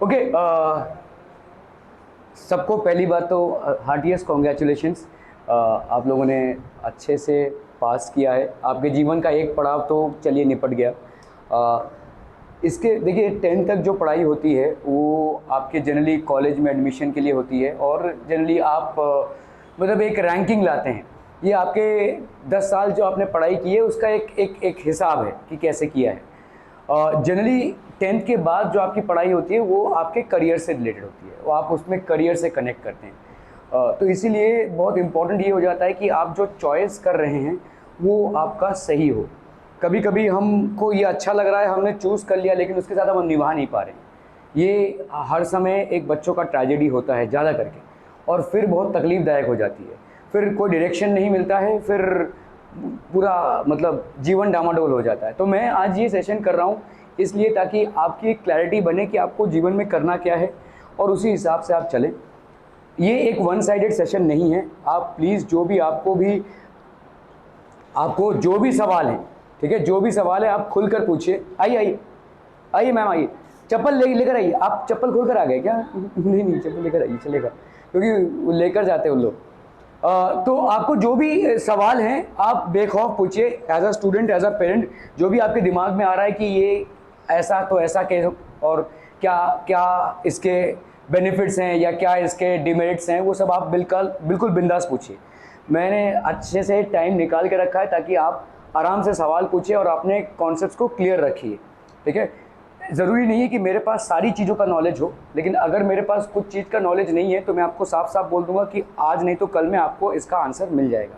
Okay, सबको पहली बात तो हार्टिएस्ट कॉन्ग्रेचुलेशंस। आप लोगों ने अच्छे से पास किया है। आपके जीवन का एक पड़ाव तो चलिए निपट गया। इसके देखिए 10th तक जो पढ़ाई होती है वो आपके जनरली कॉलेज में एडमिशन के लिए होती है, और जनरली आप मतलब एक रैंकिंग लाते हैं। ये आपके 10 साल जो आपने पढ़ाई की है उसका एक हिसाब है कि कैसे किया है। जनरली 10th के बाद जो आपकी पढ़ाई होती है वो आपके करियर से रिलेटेड होती है, वो आप उसमें करियर से कनेक्ट करते हैं। तो इसीलिए बहुत इम्पॉर्टेंट ये हो जाता है कि आप जो चॉइस कर रहे हैं वो आपका सही हो। कभी कभी हमको ये अच्छा लग रहा है, हमने चूज़ कर लिया, लेकिन उसके साथ हम निभा नहीं पा रहे। ये हर समय एक बच्चों का ट्रेजेडी होता है ज़्यादा करके, और फिर बहुत तकलीफ़दायक हो जाती है। फिर कोई डायरेक्शन नहीं मिलता है, फिर पूरा मतलब जीवन डामाडोल हो जाता है। तो मैं आज ये सेशन कर रहा हूँ इसलिए ताकि आपकी एक क्लैरिटी बने कि आपको जीवन में करना क्या है, और उसी हिसाब से आप चलें। ये एक वन साइडेड सेशन नहीं है। आप प्लीज़ आपको जो भी सवाल है, ठीक है, जो भी सवाल है आप खुलकर पूछिए। आइए आइए आइए मैम, आइए। चप्पल लेकर आइए। आप चप्पल खोल कर आ गए क्या? नहीं, चप्पल लेकर आइए, चलेगा, क्योंकि लेकर जाते हैं उन लोग। तो आपको जो भी सवाल हैं आप बेखौफ पूछिए। As a student, as a parent, जो भी आपके दिमाग में आ रहा है कि ये ऐसा तो ऐसा के, और क्या क्या इसके बेनिफिट्स हैं या क्या इसके डिमेरिट्स हैं, वो सब आप बिल्कुल बिंदास पूछिए। मैंने अच्छे से टाइम निकाल के रखा है ताकि आप आराम से सवाल पूछिए और अपने कॉन्सेप्ट्स को क्लियर रखिए, ठीक है। ज़रूरी नहीं है कि मेरे पास सारी चीज़ों का नॉलेज हो, लेकिन अगर मेरे पास कुछ चीज़ का नॉलेज नहीं है तो मैं आपको साफ साफ बोल दूंगा कि आज नहीं तो कल में आपको इसका आंसर मिल जाएगा।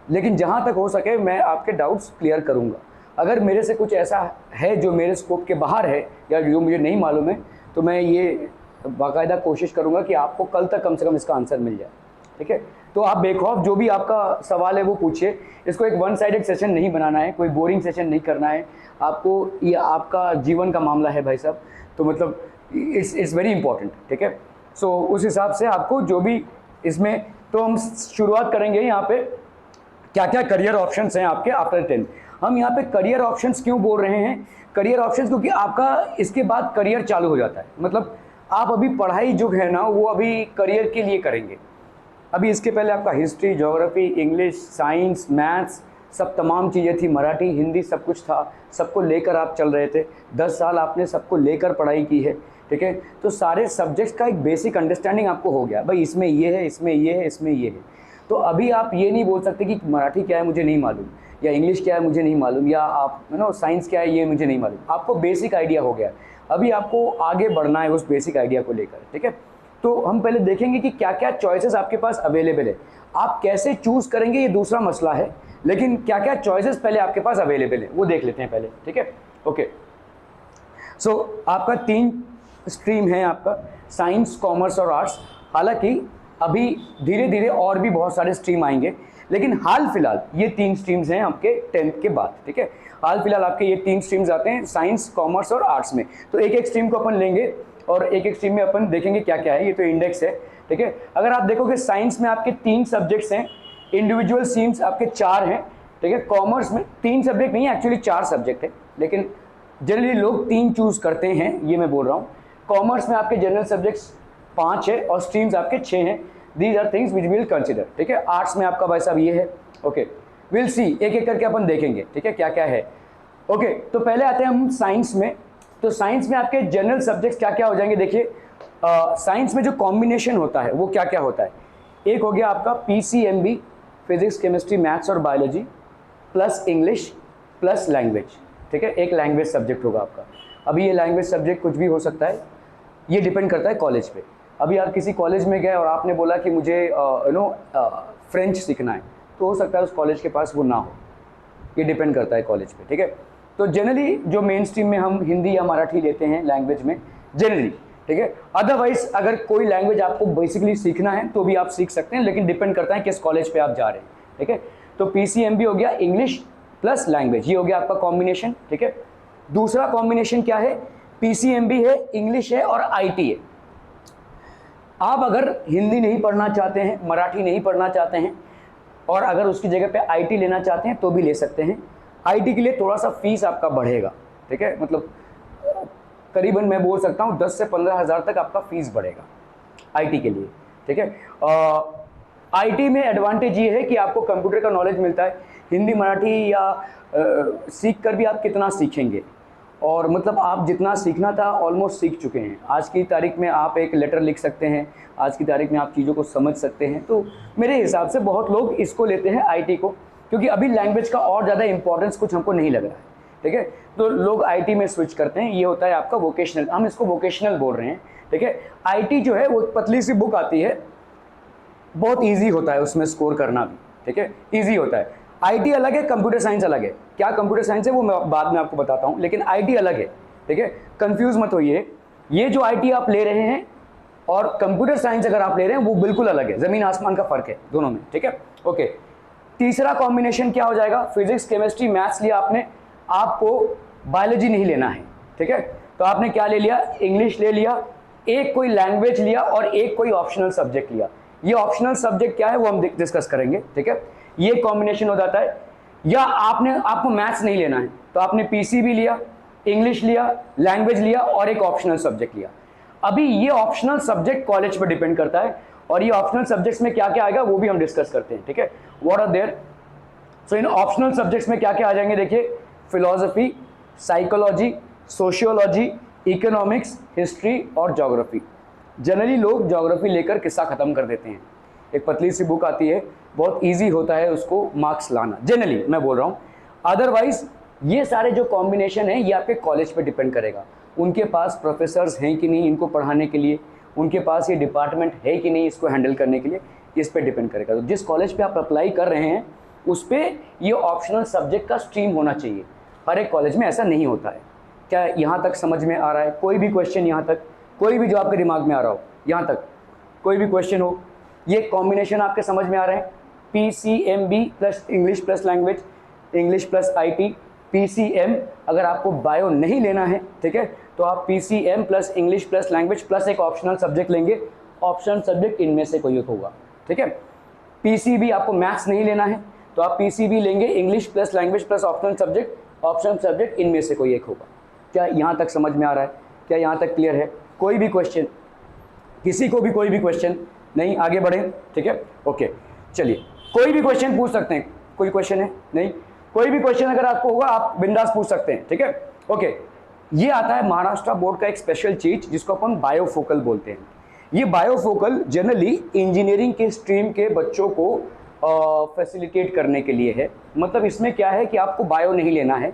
लेकिन जहाँ तक हो सके मैं आपके डाउट्स क्लियर करूँगा। अगर मेरे से कुछ ऐसा है जो मेरे स्कोप के बाहर है या जो मुझे नहीं मालूम है, तो मैं ये बाकायदा कोशिश करूँगा कि आपको कल तक कम से कम इसका आंसर मिल जाए, ठीक है। तो आप बेखौफ जो भी आपका सवाल है वो पूछिए। इसको एक वन साइडेड सेशन नहीं बनाना है, कोई बोरिंग सेशन नहीं करना है आपको। ये आपका जीवन का मामला है भाई साहब, तो मतलब इट्स वेरी इंपॉर्टेंट, ठीक है। सो उस हिसाब से आपको जो भी इसमें, तो हम शुरुआत करेंगे यहाँ पे क्या क्या करियर ऑप्शंस हैं आपके आफ्टर 10। हम यहाँ पे करियर ऑप्शंस क्यों बोल रहे हैं? करियर ऑप्शंस क्योंकि आपका इसके बाद करियर चालू हो जाता है। मतलब आप अभी पढ़ाई जो है ना वो अभी करियर के लिए करेंगे। अभी इसके पहले आपका history, geography, English, science, maths, सब तमाम चीज़ें थी, मराठी, हिंदी, सब कुछ था। सबको लेकर आप चल रहे थे। 10 साल आपने सबको लेकर पढ़ाई की है, ठीक है। तो सारे सब्जेक्ट्स का एक बेसिक अंडरस्टैंडिंग आपको हो गया, भाई इसमें ये है, इसमें ये है, इसमें ये है। तो अभी आप ये नहीं बोल सकते कि मराठी क्या है मुझे नहीं मालूम, या इंग्लिश क्या है मुझे नहीं मालूम, या आप साइंस क्या है ये मुझे नहीं मालूम। आपको बेसिक आइडिया हो गया। अभी आपको आगे बढ़ना है उस बेसिक आइडिया को लेकर, ठीक है। तो हम पहले देखेंगे कि क्या क्या चॉइसेस आपके पास अवेलेबल है। आप कैसे चूज़ करेंगे ये दूसरा मसला है, लेकिन क्या क्या चॉइसेस पहले आपके पास अवेलेबल है वो देख लेते हैं पहले, ठीक है। ओके, सो आपका 3 स्ट्रीम है, आपका साइंस, कॉमर्स और आर्ट्स। हालांकि अभी धीरे धीरे और भी बहुत सारे स्ट्रीम आएंगे, लेकिन हाल फिलहाल ये 3 स्ट्रीम्स हैं आपके 10th के बाद, ठीक है। हाल फिलहाल आपके ये 3 स्ट्रीम्स आते हैं साइंस, कॉमर्स और आर्ट्स में। तो एक एक स्ट्रीम को अपन लेंगे और एक एक स्ट्रीम में अपन देखेंगे क्या क्या है। ये तो इंडेक्स है, ठीक है। अगर आप देखोगे साइंस में आपके 3 सब्जेक्ट्स हैं, इंडिविजुअल स्ट्रीम्स आपके 4 हैं, ठीक है। कॉमर्स में 3 सब्जेक्ट नहीं है, एक्चुअली 4 सब्जेक्ट है, लेकिन जनरली लोग 3 चूज करते हैं, ये मैं बोल रहा हूँ। कॉमर्स में आपके जनरल सब्जेक्ट्स 5 है और स्ट्रीम्स आपके 6 हैं। These are things which will consider, ठीक है। आर्ट्स में आपका भाई साहब ये है, ओके। विल सी, एक एक करके अपन देखेंगे, ठीक है, क्या क्या है। ओके, तो पहले आते हैं हम साइंस में। तो साइंस में आपके जनरल सब्जेक्ट्स क्या क्या हो जाएंगे, देखिए। साइंस में जो कॉम्बिनेशन होता है वो क्या क्या होता है। एक हो गया आपका PCMB, फिजिक्स, केमिस्ट्री, मैथ्स और biology, plus English plus language, ठीक है। एक लैंग्वेज सब्जेक्ट होगा आपका। अभी ये लैंग्वेज सब्जेक्ट कुछ भी हो सकता है, ये डिपेंड करता है कॉलेज पे। अभी आप किसी कॉलेज में गए और आपने बोला कि मुझे फ्रेंच सीखना है, तो हो सकता है उस कॉलेज के पास वो ना हो, ये डिपेंड करता है कॉलेज पे, ठीक है। तो जनरली जो मेन स्ट्रीम में हम हिंदी या मराठी लेते हैं लैंग्वेज में जनरली, ठीक है। अदरवाइज अगर कोई लैंग्वेज आपको बेसिकली सीखना है तो भी आप सीख सकते हैं, लेकिन डिपेंड करता है किस कॉलेज पे आप जा रहे हैं, ठीक है। तो PCMB हो गया इंग्लिश प्लस लैंग्वेज, ये हो गया आपका कॉम्बिनेशन, ठीक है। दूसरा कॉम्बिनेशन क्या है, PCMB है, इंग्लिश है और IT है। आप अगर हिंदी नहीं पढ़ना चाहते हैं, मराठी नहीं पढ़ना चाहते हैं, और अगर उसकी जगह पे IT लेना चाहते हैं तो भी ले सकते हैं। IT के लिए थोड़ा सा फीस आपका बढ़ेगा, ठीक है। मतलब करीबन मैं बोल सकता हूँ 10 से 15 हज़ार तक आपका फीस बढ़ेगा आईटी के लिए, ठीक है। आईटी में एडवांटेज ये है कि आपको कंप्यूटर का नॉलेज मिलता है। हिंदी मराठी या सीख कर भी आप कितना सीखेंगे, और मतलब आप जितना सीखना था ऑलमोस्ट सीख चुके हैं। आज की तारीख में आप एक लेटर लिख सकते हैं, आज की तारीख में आप चीज़ों को समझ सकते हैं। तो मेरे हिसाब से बहुत लोग इसको लेते हैं आईटी को, क्योंकि अभी लैंग्वेज का और ज़्यादा इंपॉर्टेंस कुछ हमको नहीं लग रहा है, ठीक है। तो लोग आईटी में स्विच करते हैं। ये होता है आपका वोकेशनल, हम इसको वोकेशनल बोल रहे हैं, ठीक है। आईटी जो है वो पतली सी बुक आती है, बहुत ईजी होता है उसमें स्कोर करना भी, ठीक है, ईजी होता है। आईटी अलग है, कंप्यूटर साइंस अलग है। क्या कंप्यूटर साइंस है वो मैं बाद में आपको बताता हूँ, लेकिन आईटी अलग है, ठीक है। कंफ्यूज मत होइए, ये जो आईटी आप ले रहे हैं और कंप्यूटर साइंस अगर आप ले रहे हैं वो बिल्कुल अलग है, जमीन आसमान का फर्क है दोनों में, ठीक है। ओके, तीसरा कॉम्बिनेशन क्या हो जाएगा? फिजिक्स, केमिस्ट्री, मैथ्स लिया आपने, आपको बायोलॉजी नहीं लेना है, ठीक है। तो आपने क्या ले लिया? इंग्लिश ले लिया, एक कोई लैंग्वेज लिया और एक कोई ऑप्शनल सब्जेक्ट लिया। ये ऑप्शनल सब्जेक्ट क्या है वो हम डिस्कस करेंगे, ठीक है। ये कॉम्बिनेशन हो जाता है। या आपको मैथ्स नहीं लेना है तो आपने पीसीबी लिया, इंग्लिश लिया, लैंग्वेज लिया और एक ऑप्शनल सब्जेक्ट लिया। अभी ये ऑप्शनल सब्जेक्ट कॉलेज पर डिपेंड करता है, और ये ऑप्शनल सब्जेक्ट्स में क्या क्या आएगा वो भी हम डिस्कस करते हैं, ठीक है। What are there? So in optional subjects में क्या क्या आ जाएंगे देखिए, philosophy, psychology, sociology, economics, history और ज्योग्राफी। जनरली लोग ज्योग्राफी लेकर किस्सा खत्म कर देते हैं। एक पतली सी बुक आती है, बहुत इजी होता है उसको मार्क्स लाना, जनरली मैं बोल रहा हूँ। अदरवाइज ये सारे जो कॉम्बिनेशन है ये आपके कॉलेज पे डिपेंड करेगा, उनके पास प्रोफेसर्स हैं कि नहीं इनको पढ़ाने के लिए, उनके पास ये डिपार्टमेंट है कि नहीं इसको हैंडल करने के लिए, इस पे डिपेंड करेगा। तो जिस कॉलेज पे आप अप्लाई कर रहे हैं उस पर ये ऑप्शनल सब्जेक्ट का स्ट्रीम होना चाहिए। हर एक कॉलेज में ऐसा नहीं होता है। क्या यहाँ तक समझ में आ रहा है? कोई भी क्वेश्चन यहाँ तक, कोई भी जो आपके दिमाग में आ रहा हो यहाँ तक कोई भी क्वेश्चन हो, ये कॉम्बिनेशन आपके समझ में आ रहे हैं? PCMB plus English plus language, English plus IT, PCM। अगर आपको बायो नहीं लेना है, ठीक है, तो आप PCM plus English plus language plus एक ऑप्शनल सब्जेक्ट लेंगे। ऑप्शनल सब्जेक्ट इनमें से कोई एक होगा, ठीक है। PCB आपको मैथ्स नहीं लेना है तो आप PCB लेंगे, English plus language plus optional subject इनमें से कोई एक होगा। क्या यहाँ तक समझ में आ रहा है? क्या यहाँ तक क्लियर है? कोई भी क्वेश्चन, किसी को भी कोई भी क्वेश्चन? नहीं, आगे बढ़ें, ठीक है। ओके, चलिए, कोई भी क्वेश्चन पूछ सकते हैं। कोई क्वेश्चन है? नहीं, कोई भी क्वेश्चन अगर आपको होगा आप बिंदास पूछ सकते हैं, ठीक है। ओके, ये आता है महाराष्ट्र बोर्ड का एक स्पेशल चीज जिसको अपन बायोफोकल बोलते हैं। ये बायोफोकल जनरली इंजीनियरिंग के स्ट्रीम के बच्चों को फैसिलिटेट करने के लिए है। मतलब इसमें क्या है कि आपको बायो नहीं लेना है,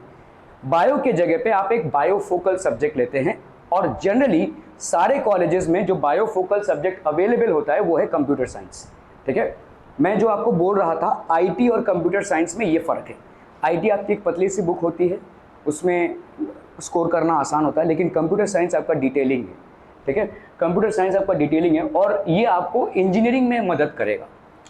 बायो के जगह पे आप एक बायोफोकल सब्जेक्ट लेते हैं। और जनरली सारे कॉलेजेस में जो बायोफोकल सब्जेक्ट अवेलेबल होता है वो है कंप्यूटर साइंस, ठीक है। मैं जो आपको बोल रहा था आईटी और कंप्यूटर साइंस में ये फ़र्क है। आईटी आपकी एक पतली सी बुक होती है, उसमें स्कोर करना आसान होता है, लेकिन कंप्यूटर साइंस आपका डिटेलिंग है, ठीक है। कंप्यूटर साइंस आपका डिटेलिंग है और ये आपको इंजीनियरिंग में मदद करेगा,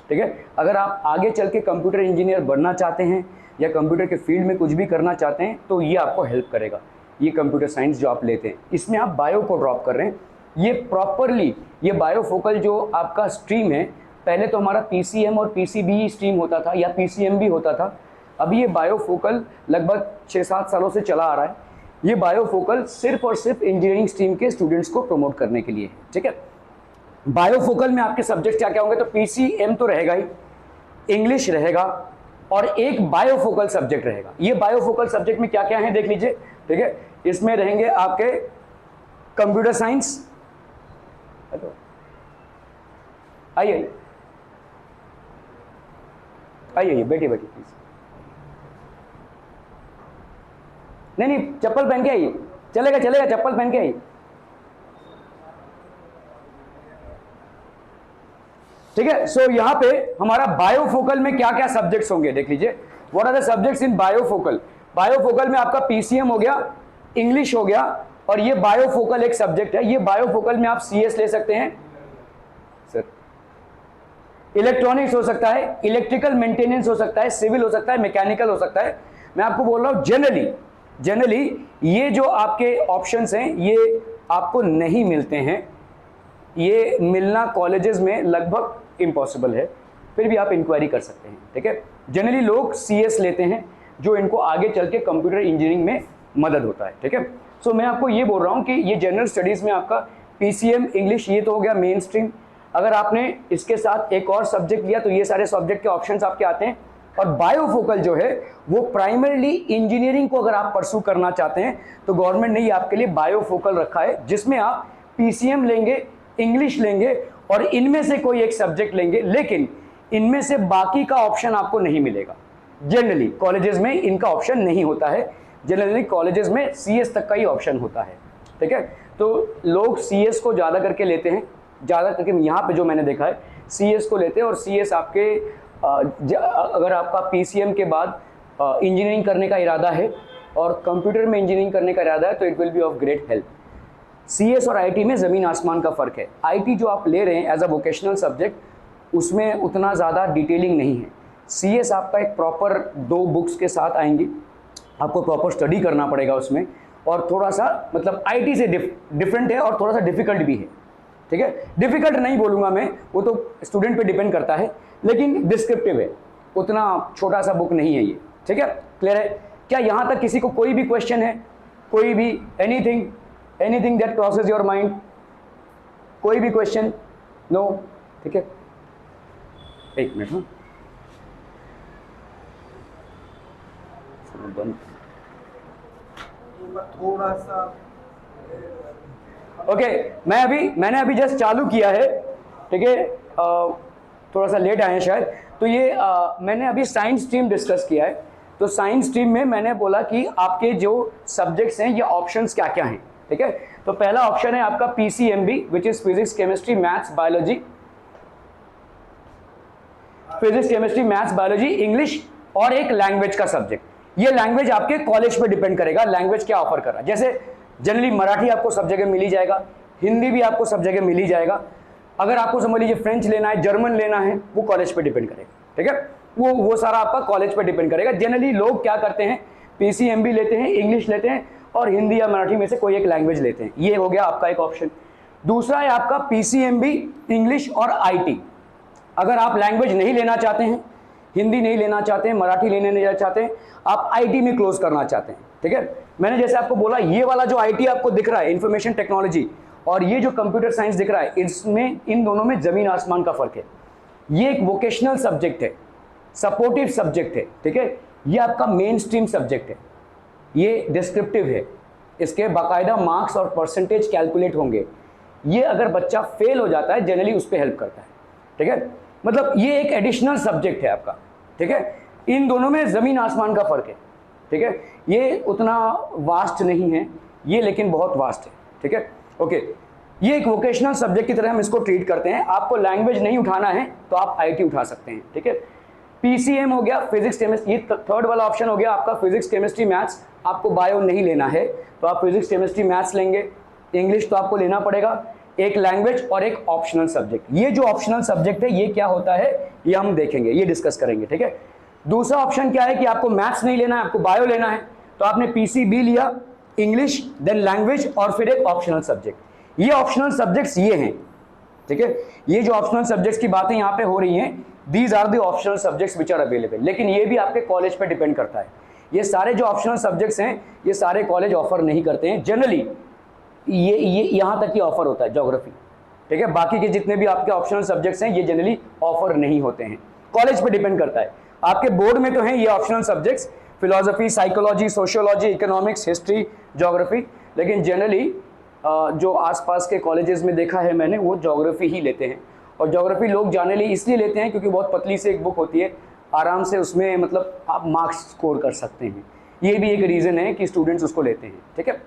ठीक है। अगर आप आगे चल के कंप्यूटर इंजीनियर बनना चाहते हैं या कंप्यूटर के फील्ड में कुछ भी करना चाहते हैं तो ये आपको हेल्प करेगा। ये कंप्यूटर साइंस जो आप लेते हैं इसमें आप बायो को ड्रॉप कर रहे हैं। ये प्रॉपरली ये बायोफोकल जो आपका स्ट्रीम है, पहले तो हमारा PCM और PCB स्ट्रीम होता था या PCM भी होता था। अभी ये बायोफोकल लगभग 6-7 सालों से चला आ रहा है। ये बायोफोकल सिर्फ और सिर्फ इंजीनियरिंग स्ट्रीम के स्टूडेंट्स को प्रमोट करने के लिए है, ठीक है। बायोफोकल में आपके सब्जेक्ट क्या क्या होंगे? तो PCM तो रहेगा ही, इंग्लिश रहेगा और एक बायोफोकल सब्जेक्ट रहेगा। ये बायोफोकल सब्जेक्ट में क्या क्या है देख लीजिए, ठीक है। इसमें रहेंगे आपके कंप्यूटर साइंस, आइए आइए बैठिए बैठिए प्लीज। नहीं चप्पल पहन के आइए, चलेगा चलेगा, चप्पल पहन के आइए, ठीक है। सो यहाँ पे हमारा बायोफोकल में क्या क्या सब्जेक्ट्स होंगे देख लीजिए। What are the subjects in bifocal? Bifocal में आपका PCM हो गया, इंग्लिश हो गया और ये बायोफोकल एक सब्जेक्ट है। ये बायोफोकल में आप CS ले सकते हैं सर, इलेक्ट्रॉनिक्स हो सकता है, इलेक्ट्रिकल मेंटेनेंस हो सकता है, सिविल हो सकता है, मैकेनिकल हो सकता है। मैं आपको बोल रहा हूँ जनरली ये जो आपके ऑप्शंस हैं ये आपको नहीं मिलते हैं, ये मिलना कॉलेजेस में लगभग इम्पॉसिबल है, फिर भी आप इंक्वायरी कर सकते हैं, ठीक है। जनरली लोग CS लेते हैं जो इनको आगे चल के कंप्यूटर इंजीनियरिंग में मदद होता है, ठीक है। सो मैं आपको ये बोल रहा हूँ कि ये जनरल स्टडीज़ में आपका PCM इंग्लिश ये तो हो गया मेन स्ट्रीम। अगर आपने इसके साथ एक और सब्जेक्ट लिया तो ये सारे सब्जेक्ट के ऑप्शंस आपके आते हैं। और बायोफोकल जो है वो प्राइमरीली इंजीनियरिंग को अगर आप परसू करना चाहते हैं तो गवर्नमेंट ने ये आपके लिए बायोफोकल रखा है, जिसमें आप PCM लेंगे, इंग्लिश लेंगे और इनमें से कोई एक सब्जेक्ट लेंगे, लेकिन इनमें से बाकी का ऑप्शन आपको नहीं मिलेगा। जनरली कॉलेजेस में इनका ऑप्शन नहीं होता है, जनरली कॉलेजेस में CS तक का ही ऑप्शन होता है, ठीक है। तो लोग CS को ज़्यादा करके लेते हैं, ज़्यादा करके यहाँ पे जो मैंने देखा है CS को लेते हैं। और CS आपके अगर आपका PCM के बाद इंजीनियरिंग करने का इरादा है और कंप्यूटर में इंजीनियरिंग करने का इरादा है तो it will be of great help. CS और IT में ज़मीन आसमान का फ़र्क है। IT जो आप ले रहे हैं एज अ वोकेशनल सब्जेक्ट उसमें उतना ज़्यादा डिटेलिंग नहीं है। CS आपका एक प्रॉपर 2 बुक्स के साथ आएंगी, आपको प्रॉपर स्टडी करना पड़ेगा उसमें, और थोड़ा सा मतलब IT से डिफरेंट है और थोड़ा सा डिफ़िकल्ट भी है, ठीक है। डिफ़िकल्ट नहीं बोलूँगा मैं, वो तो स्टूडेंट पे डिपेंड करता है, लेकिन डिस्क्रिप्टिव है, उतना छोटा सा बुक नहीं है ये, ठीक है। क्लियर है? क्या यहाँ तक किसी को कोई भी क्वेश्चन है? कोई भी anything that crosses your mind? कोई भी क्वेश्चन? नो? ठीक है, एक मिनट। हाँ, थोड़ा सा ओके मैंने अभी जस्ट चालू किया है, ठीक है। थोड़ा सा लेट आए हैं शायद। तो ये मैंने अभी साइंस स्ट्रीम डिस्कस किया है। तो साइंस स्ट्रीम में मैंने बोला कि आपके जो सब्जेक्ट्स हैं ये ऑप्शंस क्या क्या हैं, ठीक है। तो पहला ऑप्शन है आपका PCMB which is physics chemistry maths biology English और एक लैंग्वेज का सब्जेक्ट। ये लैंग्वेज आपके कॉलेज पे डिपेंड करेगा, लैंग्वेज क्या ऑफर कर रहा है। जैसे जनरली मराठी आपको सब जगह मिल ही जाएगा, हिंदी भी आपको सब जगह मिल ही जाएगा। अगर आपको समझ लीजिए फ्रेंच लेना है, जर्मन लेना है, वो कॉलेज पे डिपेंड करेगा, ठीक है। वो सारा आपका कॉलेज पे डिपेंड करेगा। जनरली लोग क्या करते हैं, PCMB लेते हैं, इंग्लिश लेते हैं और हिंदी या मराठी में से कोई एक लैंग्वेज लेते हैं। ये हो गया आपका एक ऑप्शन। दूसरा है आपका PCMB इंग्लिश और IT। अगर आप लैंग्वेज नहीं लेना चाहते हैं, हिंदी नहीं लेना चाहते हैं, मराठी लेने नहीं चाहते हैं, आप IT में क्लोज करना चाहते हैं, ठीक है। मैंने जैसे आपको बोला ये वाला जो IT आपको दिख रहा है इंफॉर्मेशन टेक्नोलॉजी, और ये जो कंप्यूटर साइंस दिख रहा है, इसमें इन दोनों में जमीन आसमान का फर्क है। ये एक वोकेशनल सब्जेक्ट है, सपोर्टिव सब्जेक्ट है, ठीक है। ये आपका मेन स्ट्रीम सब्जेक्ट है, ये डिस्क्रिप्टिव है, इसके बाकायदा मार्क्स और परसेंटेज कैलकुलेट होंगे। ये अगर बच्चा फेल हो जाता है जनरली उस पर हेल्प करता है, ठीक है। मतलब ये एक एडिशनल सब्जेक्ट है आपका, ठीक है। इन दोनों में ज़मीन आसमान का फ़र्क है, ठीक है। ये उतना वास्ट नहीं है ये, लेकिन बहुत वास्ट है, ठीक है। ओके, ये एक वोकेशनल सब्जेक्ट की तरह हम इसको ट्रीट करते हैं। आपको लैंग्वेज नहीं उठाना है तो आप IT उठा सकते हैं, ठीक है। PCM हो गया फिजिक्स केमिस्ट्री, ये थर्ड वाला ऑप्शन हो गया आपका फिजिक्स केमिस्ट्री मैथ्स। आपको बायो नहीं लेना है तो आप फिजिक्स केमिस्ट्री मैथ्स लेंगे। इंग्लिश तो आपको लेना पड़ेगा, एक लैंग्वेज और एक ऑप्शनल सब्जेक्ट। ये जो ऑप्शनल सब्जेक्ट है ये क्या होता है ये हम देखेंगे, ये डिस्कस करेंगे, ठीक है। दूसरा ऑप्शन क्या है कि आपको मैथ्स नहीं लेना है, आपको बायो लेना है, तो आपने PCB लिया, इंग्लिश देन लैंग्वेज और फिर एक ऑप्शनल सब्जेक्ट। ये ऑप्शनल सब्जेक्ट्स ये हैं, ठीक है। ये जो ऑप्शनल सब्जेक्ट्स की बातें यहाँ पे हो रही हैं, these are the optional subjects which are available. लेकिन ये भी आपके कॉलेज पे डिपेंड करता है। ये सारे जो ऑप्शनल सब्जेक्ट्स हैं ये सारे कॉलेज ऑफर नहीं करते हैं जनरली। ये यहाँ तक ही ऑफर होता है ज्योग्राफी, ठीक है। बाकी के जितने भी आपके ऑप्शनल सब्जेक्ट्स हैं ये जनरली ऑफर नहीं होते हैं, कॉलेज पे डिपेंड करता है। आपके बोर्ड में तो हैं ये optional subjects, philosophy, psychology, sociology, economics, history, geography, लेकिन जनरली जो आसपास के कॉलेजेस में देखा है मैंने वो ज्योग्राफी ही लेते हैं। और ज्योग्राफी लोग जनरली इसलिए लेते हैं क्योंकि बहुत पतली से एक बुक होती है, आराम से उसमें मतलब आप मार्क्स स्कोर कर सकते हैं। ये भी एक रीज़न है कि स्टूडेंट्स उसको लेते हैं, ठीक है।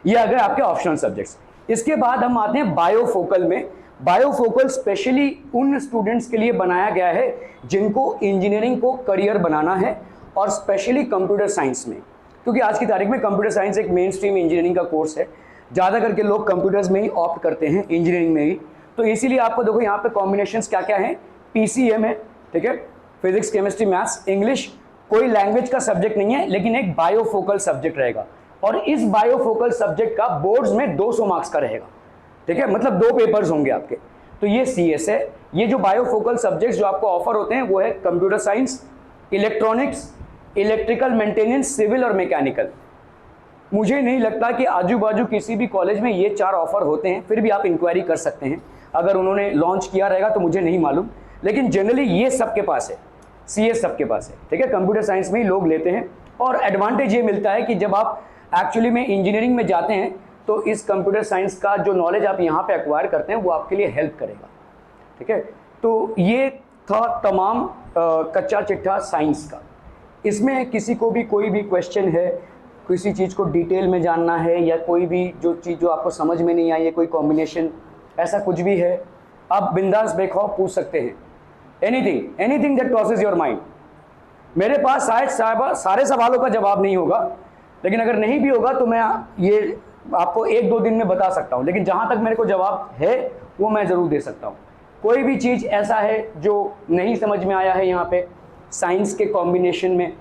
ये अगर आपके ऑप्शनल सब्जेक्ट्स। इसके बाद हम आते हैं बायोफोकल में। बायोफोकल स्पेशली उन स्टूडेंट्स के लिए बनाया गया है जिनको इंजीनियरिंग को करियर बनाना है, और स्पेशली कंप्यूटर साइंस में, क्योंकि आज की तारीख में कंप्यूटर साइंस एक मेन स्ट्रीम इंजीनियरिंग का कोर्स है। ज़्यादा करके लोग कंप्यूटर्स में ही ऑप्ट करते हैं, इंजीनियरिंग में ही। तो इसीलिए आपको देखो यहाँ पे कॉम्बिनेशंस क्या क्या हैं। PCM है, ठीक है, फिजिक्स केमिस्ट्री मैथ्स इंग्लिश, कोई लैंग्वेज का सब्जेक्ट नहीं है, लेकिन एक बायोफोकल सब्जेक्ट रहेगा। और इस बायोफोकल सब्जेक्ट का बोर्ड्स में 200 मार्क्स का रहेगा, ठीक है, मतलब 2 पेपर्स होंगे आपके। तो ये CS है। ये जो बायोफोकल सब्जेक्ट्स जो आपको ऑफर होते हैं वो है computer science, electronics, electrical maintenance, civil और मैकेनिकल। मुझे नहीं लगता कि आजू बाजू किसी भी कॉलेज में ये 4 ऑफर होते हैं, फिर भी आप इंक्वायरी कर सकते हैं। अगर उन्होंने लॉन्च किया रहेगा तो मुझे नहीं मालूम, लेकिन जनरली ये सबके पास है, CS सबके पास है, ठीक है। कंप्यूटर साइंस में ही लोग लेते हैं, और एडवांटेज ये मिलता है कि जब आप एक्चुअली में इंजीनियरिंग में जाते हैं तो इस कंप्यूटर साइंस का जो नॉलेज आप यहाँ पे एक्वायर करते हैं वो आपके लिए हेल्प करेगा, ठीक है। तो ये था तमाम कच्चा चिट्ठा साइंस का। इसमें किसी को भी कोई भी क्वेश्चन है, किसी चीज़ को डिटेल में जानना है, या कोई भी जो चीज़ जो आपको समझ में नहीं आई है, कोई कॉम्बिनेशन ऐसा कुछ भी है, आप बिंदास बेखौफ पूछ सकते हैं। Anything that crosses your mind. मेरे पास शायद सारे सवालों का जवाब नहीं होगा, लेकिन अगर नहीं भी होगा तो मैं ये आपको 1-2 दिन में बता सकता हूँ, लेकिन जहाँ तक मेरे को जवाब है वो मैं ज़रूर दे सकता हूँ। कोई भी चीज़ ऐसा है जो नहीं समझ में आया है यहाँ पे साइंस के कॉम्बिनेशन में,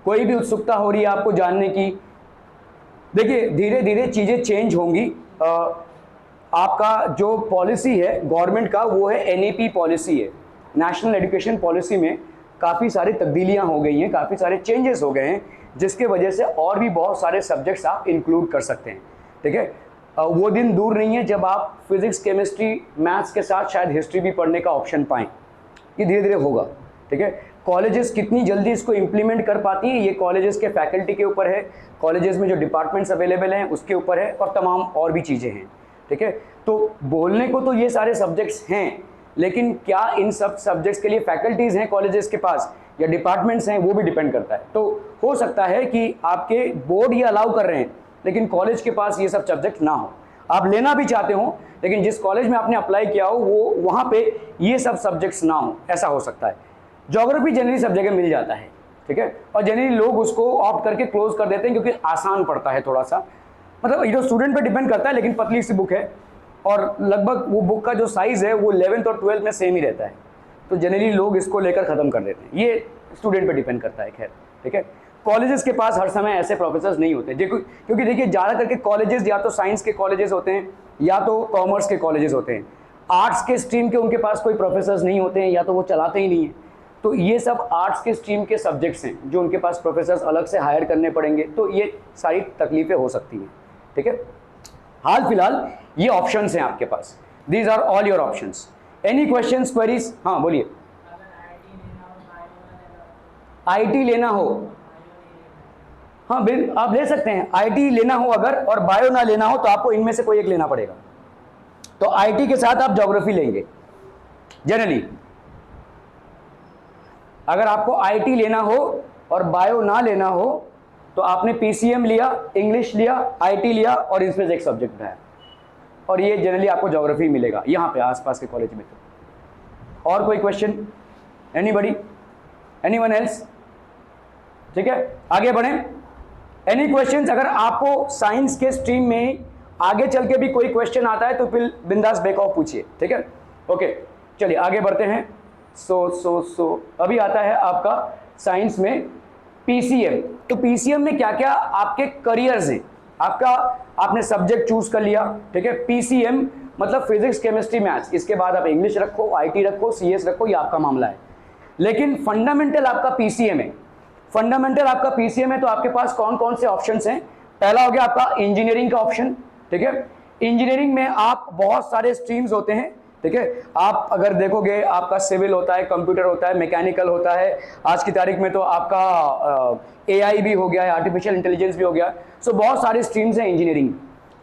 कोई भी उत्सुकता हो रही है आपको जानने की, देखिए धीरे धीरे चीज़ें चेंज होंगी। आपका जो पॉलिसी है गवर्नमेंट का वो है NEP पॉलिसी है, नेशनल एजुकेशन पॉलिसी में काफ़ी सारी तब्दीलियां हो गई हैं, काफ़ी सारे चेंजेस हो गए हैं, जिसके वजह से और भी बहुत सारे सब्जेक्ट्स आप इंक्लूड कर सकते हैं, ठीक है। वो दिन दूर नहीं है जब आप फिजिक्स, केमिस्ट्री, मैथ्स के साथ शायद हिस्ट्री भी पढ़ने का ऑप्शन पाएँ। ये धीरे धीरे होगा, ठीक है। कॉलेजेस कितनी जल्दी इसको इम्प्लीमेंट कर पाती हैं ये कॉलेजेस के फैकल्टी के ऊपर है, कॉलेजेस में जो डिपार्टमेंट्स अवेलेबल हैं उसके ऊपर है, और तमाम और भी चीज़ें हैं, ठीक है। तो बोलने को तो ये सारे सब्जेक्ट्स हैं, लेकिन क्या इन सब सब्जेक्ट्स के लिए फैकल्टीज़ हैं कॉलेजेस के पास या डिपार्टमेंट्स हैं, वो भी डिपेंड करता है। तो हो सकता है कि आपके बोर्ड ये अलाउ कर रहे हैं लेकिन कॉलेज के पास ये सब सब्जेक्ट ना हो, आप लेना भी चाहते हो लेकिन जिस कॉलेज में आपने अप्लाई किया हो वो वहाँ पे ये सब सब्जेक्ट्स ना हो, ऐसा हो सकता है। ज्योग्राफी जनरली सब जगह मिल जाता है, ठीक है, और जनरली लोग उसको ऑप्ट करके क्लोज कर देते हैं क्योंकि आसान पड़ता है थोड़ा सा, मतलब ये तो स्टूडेंट पे डिपेंड करता है, लेकिन पतली सी बुक है और लगभग वो बुक का जो साइज़ है वो 11th और 12th में सेम ही रहता है, तो जनरली लोग इसको लेकर ख़त्म कर देते हैं। ये स्टूडेंट पे डिपेंड करता है, खैर, ठीक है। कॉलेजेस के पास हर समय ऐसे प्रोफेसर्स नहीं होते, क्योंकि देखिए ज़्यादा करके कॉलेजेस या तो साइंस के कॉलेजेस होते हैं या तो कॉमर्स के कॉलेजेस होते हैं। आर्ट्स के स्ट्रीम के उनके पास कोई प्रोफेसर्स नहीं होते हैं या तो वो चलाते ही नहीं हैं। तो ये सब आर्ट्स के स्ट्रीम के सब्जेक्ट्स हैं जो उनके पास प्रोफेसर्स अलग से हायर करने पड़ेंगे, तो ये सारी तकलीफ़ें हो सकती हैं, ठीक है। हाल फिलहाल ये ऑप्शंस हैं आपके पास, these are all your options. Any questions, queries? हाँ बोलिए। IT लेना हो, हाँ आप ले सकते हैं। IT लेना हो अगर और बायो ना लेना हो तो आपको इनमें से कोई एक लेना पड़ेगा। तो IT के साथ आप ज्योग्राफी लेंगे जनरली। अगर आपको IT लेना हो और बायो ना लेना हो तो आपने PCM लिया, इंग्लिश लिया, IT लिया और इसमें से एक सब्जेक्ट उठाया, और ये जनरली आपको ज्योग्राफी मिलेगा यहाँ पे आसपास के कॉलेज में। तो और कोई क्वेश्चन? एनीबडी? Anyone else? ठीक है, आगे बढ़ें। Any questions? अगर आपको साइंस के स्ट्रीम में आगे चल के भी कोई क्वेश्चन आता है तो फिर बिंदास बेकऑफ पूछिए, ठीक है। ओके चलिए आगे बढ़ते हैं। सो अभी आता है आपका साइंस में PCM। तो PCM में क्या क्या आपके करियर्स हैं, आपका आपने सब्जेक्ट चूज कर लिया, ठीक है। PCM मतलब फिजिक्स, केमिस्ट्री, मैथ्स, इसके बाद आप इंग्लिश रखो, IT रखो, CS रखो, ये आपका मामला है। लेकिन फंडामेंटल आपका PCM है, फंडामेंटल आपका PCM है। तो आपके पास कौन कौन से ऑप्शंस हैं? पहला हो गया आपका इंजीनियरिंग का ऑप्शन, ठीक है। इंजीनियरिंग में आप बहुत सारे स्ट्रीम्स होते हैं, ठीक है। आप अगर देखोगे आपका सिविल होता है, कंप्यूटर होता है, मैकेनिकल होता है, आज की तारीख में तो आपका AI भी हो गया है, आर्टिफिशियल इंटेलिजेंस भी हो गया। सो बहुत सारे स्ट्रीम्स हैं इंजीनियरिंग,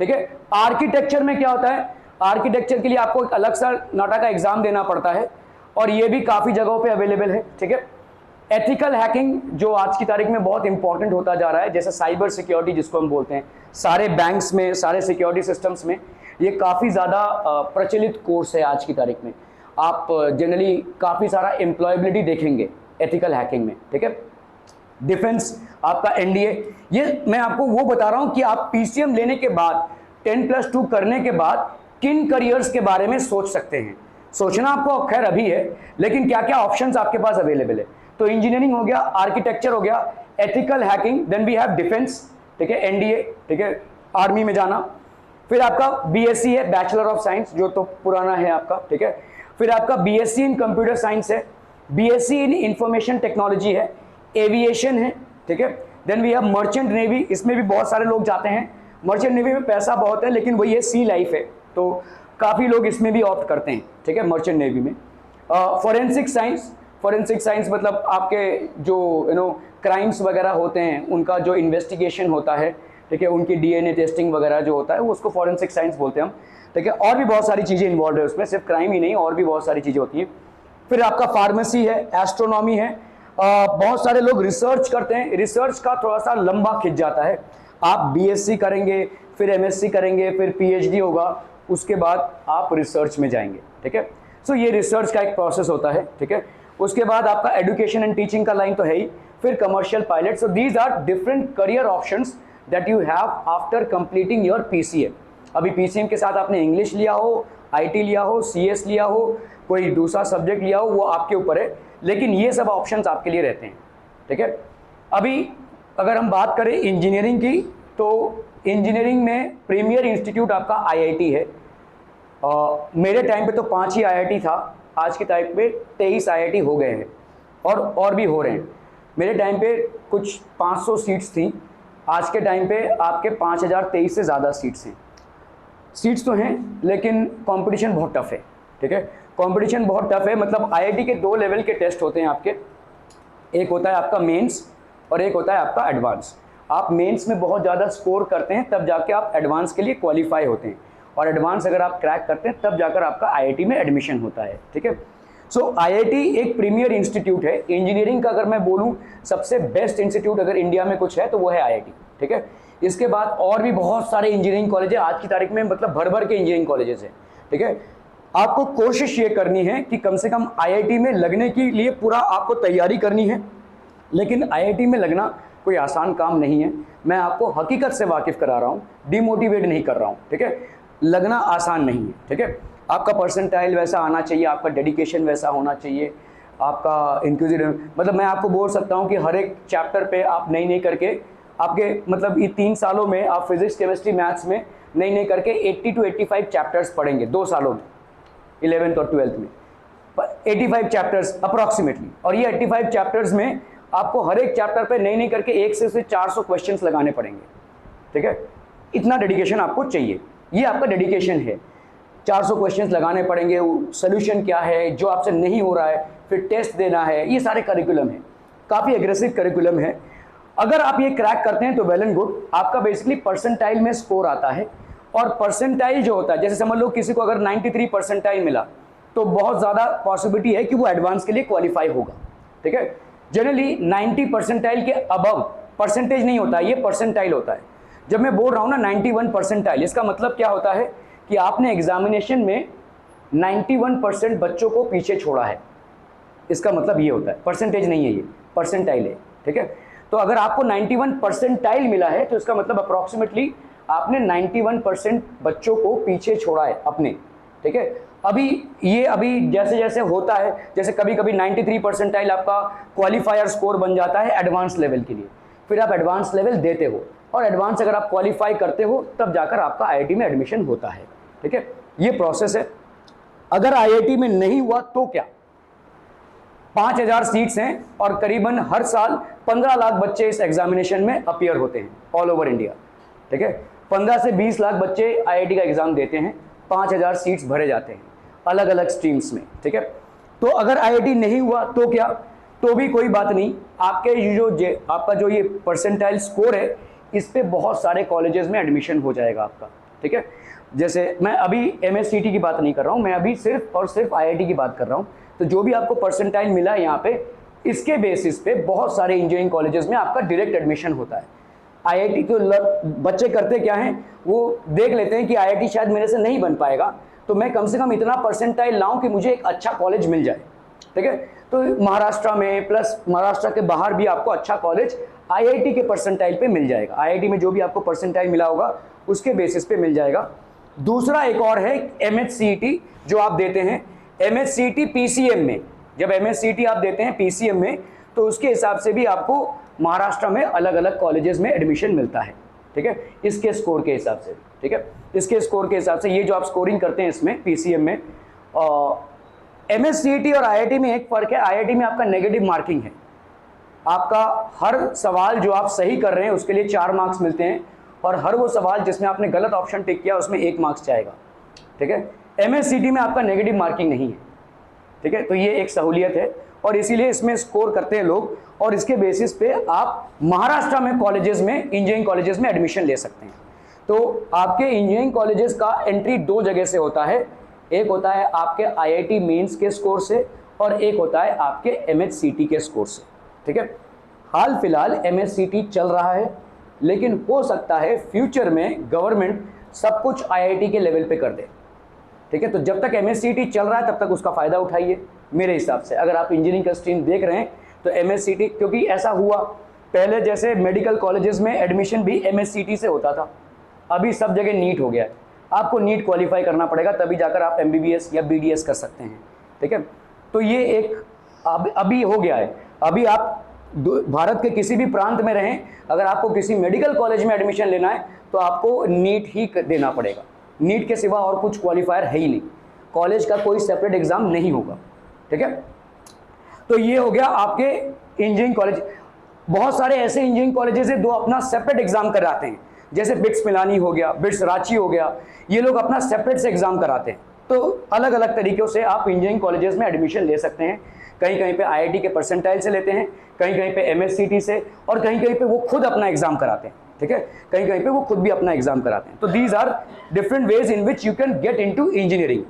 ठीक है। आर्किटेक्चर में क्या होता है? आर्किटेक्चर के लिए आपको एक अलग सा नाटा का एग्जाम देना पड़ता है और ये भी काफ़ी जगहों पे अवेलेबल है, ठीक है। एथिकल हैकिंग जो आज की तारीख में बहुत इंपॉर्टेंट होता जा रहा है, जैसे साइबर सिक्योरिटी जिसको हम बोलते हैं, सारे बैंक्स में, सारे सिक्योरिटी सिस्टम्स में ये काफ़ी ज़्यादा प्रचलित कोर्स है आज की तारीख में। आप जनरली काफ़ी सारा एम्प्लॉयबिलिटी देखेंगे एथिकल हैकिंग में, ठीक है। डिफेंस आपका NDA, ये मैं आपको वो बता रहा हूँ कि आप PCM लेने के बाद 10+2 करने के बाद किन करियर्स के बारे में सोच सकते हैं। सोचना आपको खैर अभी है, लेकिन क्या क्या ऑप्शंस आपके पास अवेलेबल है। तो इंजीनियरिंग हो गया, आर्किटेक्चर हो गया, ethical hacking, then we have defence, ठीक है, NDA, ठीक है, आर्मी में जाना। फिर आपका BSc है, बैचलर ऑफ साइंस, जो तो पुराना है आपका, ठीक है। फिर आपका BSc इन कंप्यूटर साइंस है, BSc इन इंफॉर्मेशन टेक्नोलॉजी है, एविएशन है, ठीक है। Then we have merchant navy, इसमें भी बहुत सारे लोग जाते हैं। मर्चेंट नेवी में पैसा बहुत है, लेकिन वही है सी लाइफ है, तो काफ़ी लोग इसमें भी ऑप्ट करते हैं, ठीक है, मर्चेंट नेवी में। फॉरेंसिक साइंस, फॉरेंसिक साइंस मतलब आपके जो क्राइम्स वगैरह होते हैं उनका जो इन्वेस्टिगेशन होता है, ठीक है, उनकी डीएनए टेस्टिंग वगैरह जो होता है वो उसको फॉरेंसिक साइंस बोलते हैं हम, ठीक है। और भी बहुत सारी चीज़ें इन्वॉल्व है उसमें, सिर्फ क्राइम ही नहीं, और भी बहुत सारी चीज़ें होती हैं। फिर आपका फार्मेसी है, एस्ट्रोनॉमी है, बहुत सारे लोग रिसर्च करते हैं। रिसर्च का थोड़ा सा लंबा खिंच जाता है, आप बीएससी करेंगे, फिर एमएससी करेंगे, फिर पीएचडी होगा, उसके बाद आप रिसर्च में जाएंगे, ठीक है। सो ये रिसर्च का एक प्रोसेस होता है, ठीक है। उसके बाद आपका एजुकेशन एंड टीचिंग का लाइन तो है ही, फिर commercial pilot. So these are different career options that you have after completing your PCM. अभी पीसीएम के साथ आपने इंग्लिश लिया हो, आईटी लिया हो, सीएस लिया हो, कोई दूसरा सब्जेक्ट लिया हो, वो आपके ऊपर है, लेकिन ये सब ऑप्शंस आपके लिए रहते हैं, ठीक है। अभी अगर हम बात करें इंजीनियरिंग की, तो इंजीनियरिंग में प्रीमियर इंस्टीट्यूट आपका आईआईटी है। मेरे टाइम पे तो 5 ही आईआईटी था, आज के टाइम पे 23 आईआईटी हो गए हैं, और भी हो रहे हैं। मेरे टाइम पे कुछ 500 सीट्स थी, आज के टाइम पे आपके 5023 से ज़्यादा सीट्स हैं। सीट्स तो हैं, लेकिन कंपटीशन बहुत टफ है, ठीक है। कंपटीशन बहुत टफ है, मतलब आईआईटी के 2 लेवल के टेस्ट होते हैं आपके, एक होता है आपका मेंस और एक होता है आपका एडवांस। आप मेंस में बहुत ज़्यादा स्कोर करते हैं तब जाके आप एडवांस के लिए क्वालिफाई होते हैं, और एडवांस अगर आप क्रैक करते हैं तब जाकर आपका आईआईटी में एडमिशन होता है, ठीक है। सो आईआईटी एक प्रीमियर इंस्टीट्यूट है इंजीनियरिंग का। अगर मैं बोलूँ सबसे बेस्ट इंस्टीट्यूट अगर इंडिया में कुछ है तो वो है आईआईटी, ठीक है। इसके बाद और भी बहुत सारे इंजीनियरिंग कॉलेज है, आज की तारीख में मतलब भर भर के इंजीनियरिंग कॉलेजेस हैं, ठीक है। आपको कोशिश ये करनी है कि कम से कम आईआईटी में लगने के लिए पूरा आपको तैयारी करनी है, लेकिन आईआईटी में लगना कोई आसान काम नहीं है। मैं आपको हकीकत से वाकिफ़ करा रहा हूँ, डिमोटिवेट नहीं कर रहा हूँ, ठीक है। लगना आसान नहीं है, ठीक है। आपका परसेंटाइल वैसा आना चाहिए, आपका डेडिकेशन वैसा होना चाहिए, आपका इंक्विजिटिव, मतलब मैं आपको बोल सकता हूँ कि हर एक चैप्टर पे आप नई करके आपके मतलब ये 3 सालों में आप फिजिक्स, केमिस्ट्री, मैथ्स में नई करके 80 to 85 चैप्टर्स पढ़ेंगे 2 सालों में, 11th और 12th में 85 चैप्टर्स अप्रॉक्सीमेटली। और ये 85 चैप्टर्स में आपको हर एक चैप्टर पे नई करके 1 से 400 क्वेश्चंस लगाने पड़ेंगे, ठीक है। इतना डेडिकेशन आपको चाहिए, ये आपका डेडिकेशन है। 400 क्वेश्चंस लगाने पड़ेंगे, सोल्यूशन क्या है, जो आपसे नहीं हो रहा है, फिर टेस्ट देना है, ये सारे करिकुलम है, काफ़ी एग्रेसिव करिकुलम है। अगर आप ये क्रैक करते हैं तो वेल एंड गुड, आपका बेसिकली परसेंटाइल में स्कोर आता है। और परसेंटाइल जो होता है, जैसे समझ लो किसी को अगर 93 परसेंटाइल मिला तो बहुत ज़्यादा पॉसिबिलिटी है कि वो एडवांस के लिए क्वालिफाई होगा, ठीक है। जनरली 90 परसेंटाइल के अबव परसेंटेज नहीं होता है, ये परसेंटाइल होता है। जब मैं बोल रहा हूँ ना 91 परसेंटाइल, इसका मतलब क्या होता है कि आपने एग्जामिनेशन में 91% बच्चों को पीछे छोड़ा है, इसका मतलब ये होता है। परसेंटेज नहीं है, ये परसेंटाइल है, ठीक है। तो अगर आपको 91 परसेंटाइल मिला है तो इसका मतलब अप्रॉक्सीमेटली आपने 91% बच्चों को पीछे छोड़ा है अपने, ठीक है। अभी जैसे जैसे होता है, जैसे कभी कभी 93 परसेंटाइल आपका क्वालिफायर स्कोर बन जाता है एडवांस लेवल के लिए, फिर आप एडवांस लेवल देते हो, और एडवांस अगर आप क्वालिफाई करते हो तब जाकर आपका आईआईटी में एडमिशन होता है, ठीक है। ये प्रोसेस है। अगर आईआईटी में नहीं हुआ तो क्या, 5000 सीट्स हैं और करीबन हर साल 15 लाख बच्चे इस एग्जामिनेशन में अपीयर होते हैं ऑल ओवर इंडिया, ठीक है। 15 से 20 लाख बच्चे आईआईटी का एग्जाम देते हैं, 5000 सीट्स भरे जाते हैं अलग अलग स्ट्रीम्स में, ठीक है। तो अगर आईआईटी नहीं हुआ तो क्या, तो भी कोई बात नहीं, आपका जो ये परसेंटाइल स्कोर है इस पे बहुत सारे कॉलेजेस में एडमिशन हो जाएगा आपका, ठीक है। जैसे मैं अभी एमएससीटी की बात नहीं कर रहा हूँ, मैं अभी सिर्फ और सिर्फ आईआईटी की बात कर रहा हूँ। तो जो भी आपको परसेंटाइल मिला है यहाँ पे, इसके बेसिस पे बहुत सारे इंजीनियरिंग कॉलेजेस में आपका डायरेक्ट एडमिशन होता है। आईआईटी तो बच्चे करते क्या हैं, वो देख लेते हैं कि आईआईटी शायद मेरे से नहीं बन पाएगा, तो मैं कम से कम इतना परसेंटाइल लाऊं कि मुझे एक अच्छा कॉलेज मिल जाए, ठीक है। तो महाराष्ट्र में प्लस महाराष्ट्र के बाहर भी आपको अच्छा कॉलेज आईआईटी के परसेंटाइल पे मिल जाएगा। आईआईटी में जो भी आपको परसेंटाइल मिला होगा उसके बेसिस पे मिल जाएगा। दूसरा एक और है एमएचसीईटी जो आप देते हैं, एमएचसीईटी पीसीएम में। जब एमएचसीईटी आप देते हैं पीसीएम में तो उसके हिसाब से भी आपको महाराष्ट्र में अलग अलग कॉलेजेस में एडमिशन मिलता है, ठीक है, इसके स्कोर के हिसाब से, ठीक है। इसके स्कोर के हिसाब से ये जो आप स्कोरिंग करते हैं इसमें पीसीएम में, एमएचसीईटी और आईआईटी में एक फ़र्क है, आईआईटी में आपका नेगेटिव मार्किंग है, आपका हर सवाल जो आप सही कर रहे हैं उसके लिए 4 मार्क्स मिलते हैं, और हर वो सवाल जिसमें आपने गलत ऑप्शन टिक किया उसमें 1 मार्क्स जाएगा। ठीक है, MSCT में आपका नेगेटिव मार्किंग नहीं है। ठीक है, तो ये एक सहूलियत है और इसीलिए इसमें स्कोर करते हैं लोग, और इसके बेसिस पे आप महाराष्ट्र में कॉलेजेस में, इंजीनियरिंग कॉलेजेस में एडमिशन ले सकते हैं। तो आपके इंजीनियरिंग कॉलेजेस का एंट्री 2 जगह से होता है, एक होता है आपके IIT मेंस के स्कोर से और एक होता है आपके MHCT के स्कोर से। ठीक है, हाल फिलहाल MSCT चल रहा है, लेकिन हो सकता है फ्यूचर में गवर्नमेंट सब कुछ IIT के लेवल पे कर दे। ठीक है, तो जब तक MSCT चल रहा है तब तक उसका फ़ायदा उठाइए। मेरे हिसाब से अगर आप इंजीनियरिंग का स्ट्रीम देख रहे हैं तो MSCT, क्योंकि ऐसा हुआ पहले जैसे मेडिकल कॉलेजेस में एडमिशन भी MSCT से होता था, अभी सब जगह नीट हो गया है। आपको नीट क्वालिफाई करना पड़ेगा तभी जाकर आप MBBS या BDS कर सकते हैं। ठीक है, तो ये एक अभी हो गया है। अभी आप भारत के किसी भी प्रांत में रहें, अगर आपको किसी मेडिकल कॉलेज में एडमिशन लेना है तो आपको नीट ही देना पड़ेगा। नीट के सिवा और कुछ क्वालिफायर है ही नहीं, कॉलेज का कोई सेपरेट एग्जाम नहीं होगा। ठीक है, तो ये हो गया आपके इंजीनियरिंग कॉलेज। बहुत सारे ऐसे इंजीनियरिंग कॉलेजेस हैं जो अपना सेपरेट एग्जाम कराते हैं, जैसे बिट्स पिलानी हो गया, बिट्स रांची हो गया, ये लोग अपना सेपरेट से एग्जाम कराते हैं। तो अलग अलग तरीक़ों से आप इंजीनियरिंग कॉलेजेस में एडमिशन ले सकते हैं। कहीं कहीं पे IIT के परसेंटाइल से लेते हैं, कहीं कहीं पे MSCT से, और कहीं कहीं पे वो खुद अपना एग्जाम कराते हैं। ठीक है, कहीं कहीं पे वो खुद भी अपना एग्जाम कराते हैं। तो these are different ways in which you can get into engineering.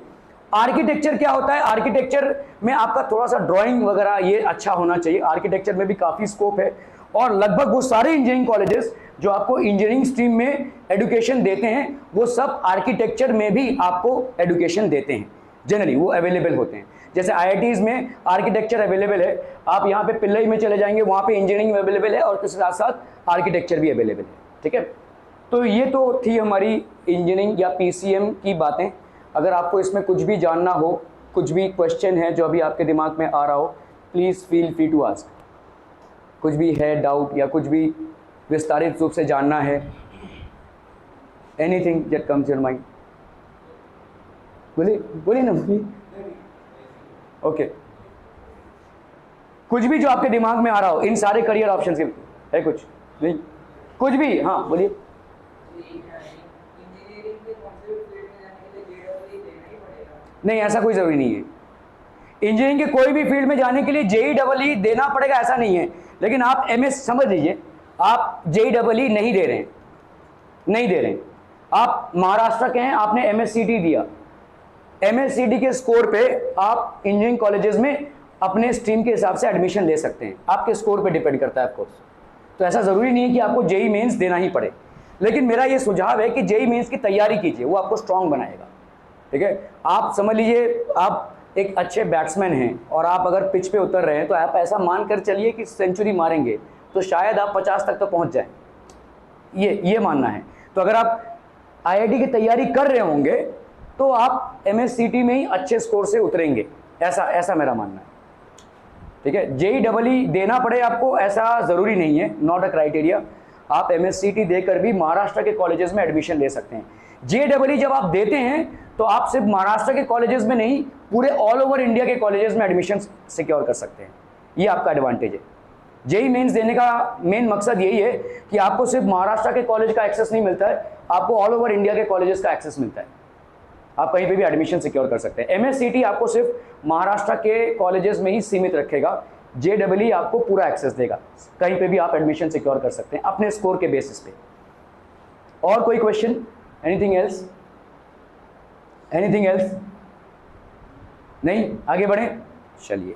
Architecture क्या होता है? आर्किटेक्चर में आपका थोड़ा सा ड्राइंग वगैरह ये अच्छा होना चाहिए। आर्किटेक्चर में भी काफ़ी स्कोप है, और लगभग वो सारे इंजीनियरिंग कॉलेजेस जो आपको इंजीनियरिंग स्ट्रीम में एडुकेशन देते हैं वो सब आर्किटेक्चर में भी आपको एडुकेशन देते हैं। जनरली वो अवेलेबल होते हैं। जैसे IITs में आर्किटेक्चर अवेलेबल है, आप यहाँ पे पिल्लई में चले जाएंगे, वहाँ पे इंजीनियरिंग अवेलेबल है और उसके साथ साथ आर्किटेक्चर भी अवेलेबल है। ठीक है, तो ये तो थी हमारी इंजीनियरिंग या PCM की बातें। अगर आपको इसमें कुछ भी जानना हो, कुछ भी क्वेश्चन है जो अभी आपके दिमाग में आ रहा हो, please feel free to ask. कुछ भी है डाउट या कुछ भी विस्तारित रूप से जानना है, anything that comes your mind, बोलिए बोलिए ना, बोलिए। ओके, कुछ भी जो आपके दिमाग में आ रहा हो इन सारे करियर ऑप्शंस के, है कुछ नहीं, कुछ भी, हाँ बोलिए। नहीं, ऐसा कोई ज़रूरी नहीं है। इंजीनियरिंग के कोई भी फील्ड में जाने के लिए JEE देना पड़ेगा ऐसा नहीं है, लेकिन आप MS समझ लीजिए, आप JEE नहीं दे रहे हैं, नहीं दे रहे हैं, आप महाराष्ट्र के हैं, आपने MSCT दिया, MSCT के स्कोर पे आप इंजीनियरिंग कॉलेजेस में अपने स्ट्रीम के हिसाब से एडमिशन ले सकते हैं। आपके स्कोर पे डिपेंड करता है ऑफकोर्स। तो ऐसा ज़रूरी नहीं है कि आपको JEE मेंस देना ही पड़े, लेकिन मेरा ये सुझाव है कि JEE मेंस की तैयारी कीजिए, वो आपको स्ट्रांग बनाएगा। ठीक है, आप समझ लीजिए आप एक अच्छे बैट्समैन हैं और आप अगर पिच पे उतर रहे हैं तो आप ऐसा मान कर चलिए कि सेंचुरी मारेंगे तो शायद आप 50 तक तो पहुंच जाएं, ये मानना है। तो अगर आप IIT की तैयारी कर रहे होंगे तो आप MSCT में ही अच्छे स्कोर से उतरेंगे, ऐसा मेरा मानना है। ठीक है, JEE देना पड़े आपको ऐसा ज़रूरी नहीं है, नॉट अ क्राइटेरिया। आप MSCT देकर भी महाराष्ट्र के कॉलेजेस में एडमिशन ले सकते हैं। JEE जब आप देते हैं तो आप सिर्फ महाराष्ट्र के कॉलेजेस में नहीं, पूरे ऑल ओवर इंडिया के कॉलेजेस में एडमिशन सिक्योर कर सकते हैं। ये आपका एडवांटेज है। JEE मेंस देने का मेन मकसद यही है कि आपको सिर्फ महाराष्ट्र के कॉलेज का एक्सेस नहीं मिलता है, आपको ऑल ओवर इंडिया के कॉलेजेस का एक्सेस मिलता है, आप कहीं पे भी एडमिशन सिक्योर कर सकते हैं। MSCT आपको सिर्फ महाराष्ट्र के कॉलेजेस में ही सीमित रखेगा, JEE आपको पूरा एक्सेस देगा, कहीं पे भी आप एडमिशन सिक्योर कर सकते हैं अपने स्कोर के बेसिस पे। और कोई question, anything else, anything else? नहीं, आगे बढ़े, चलिए।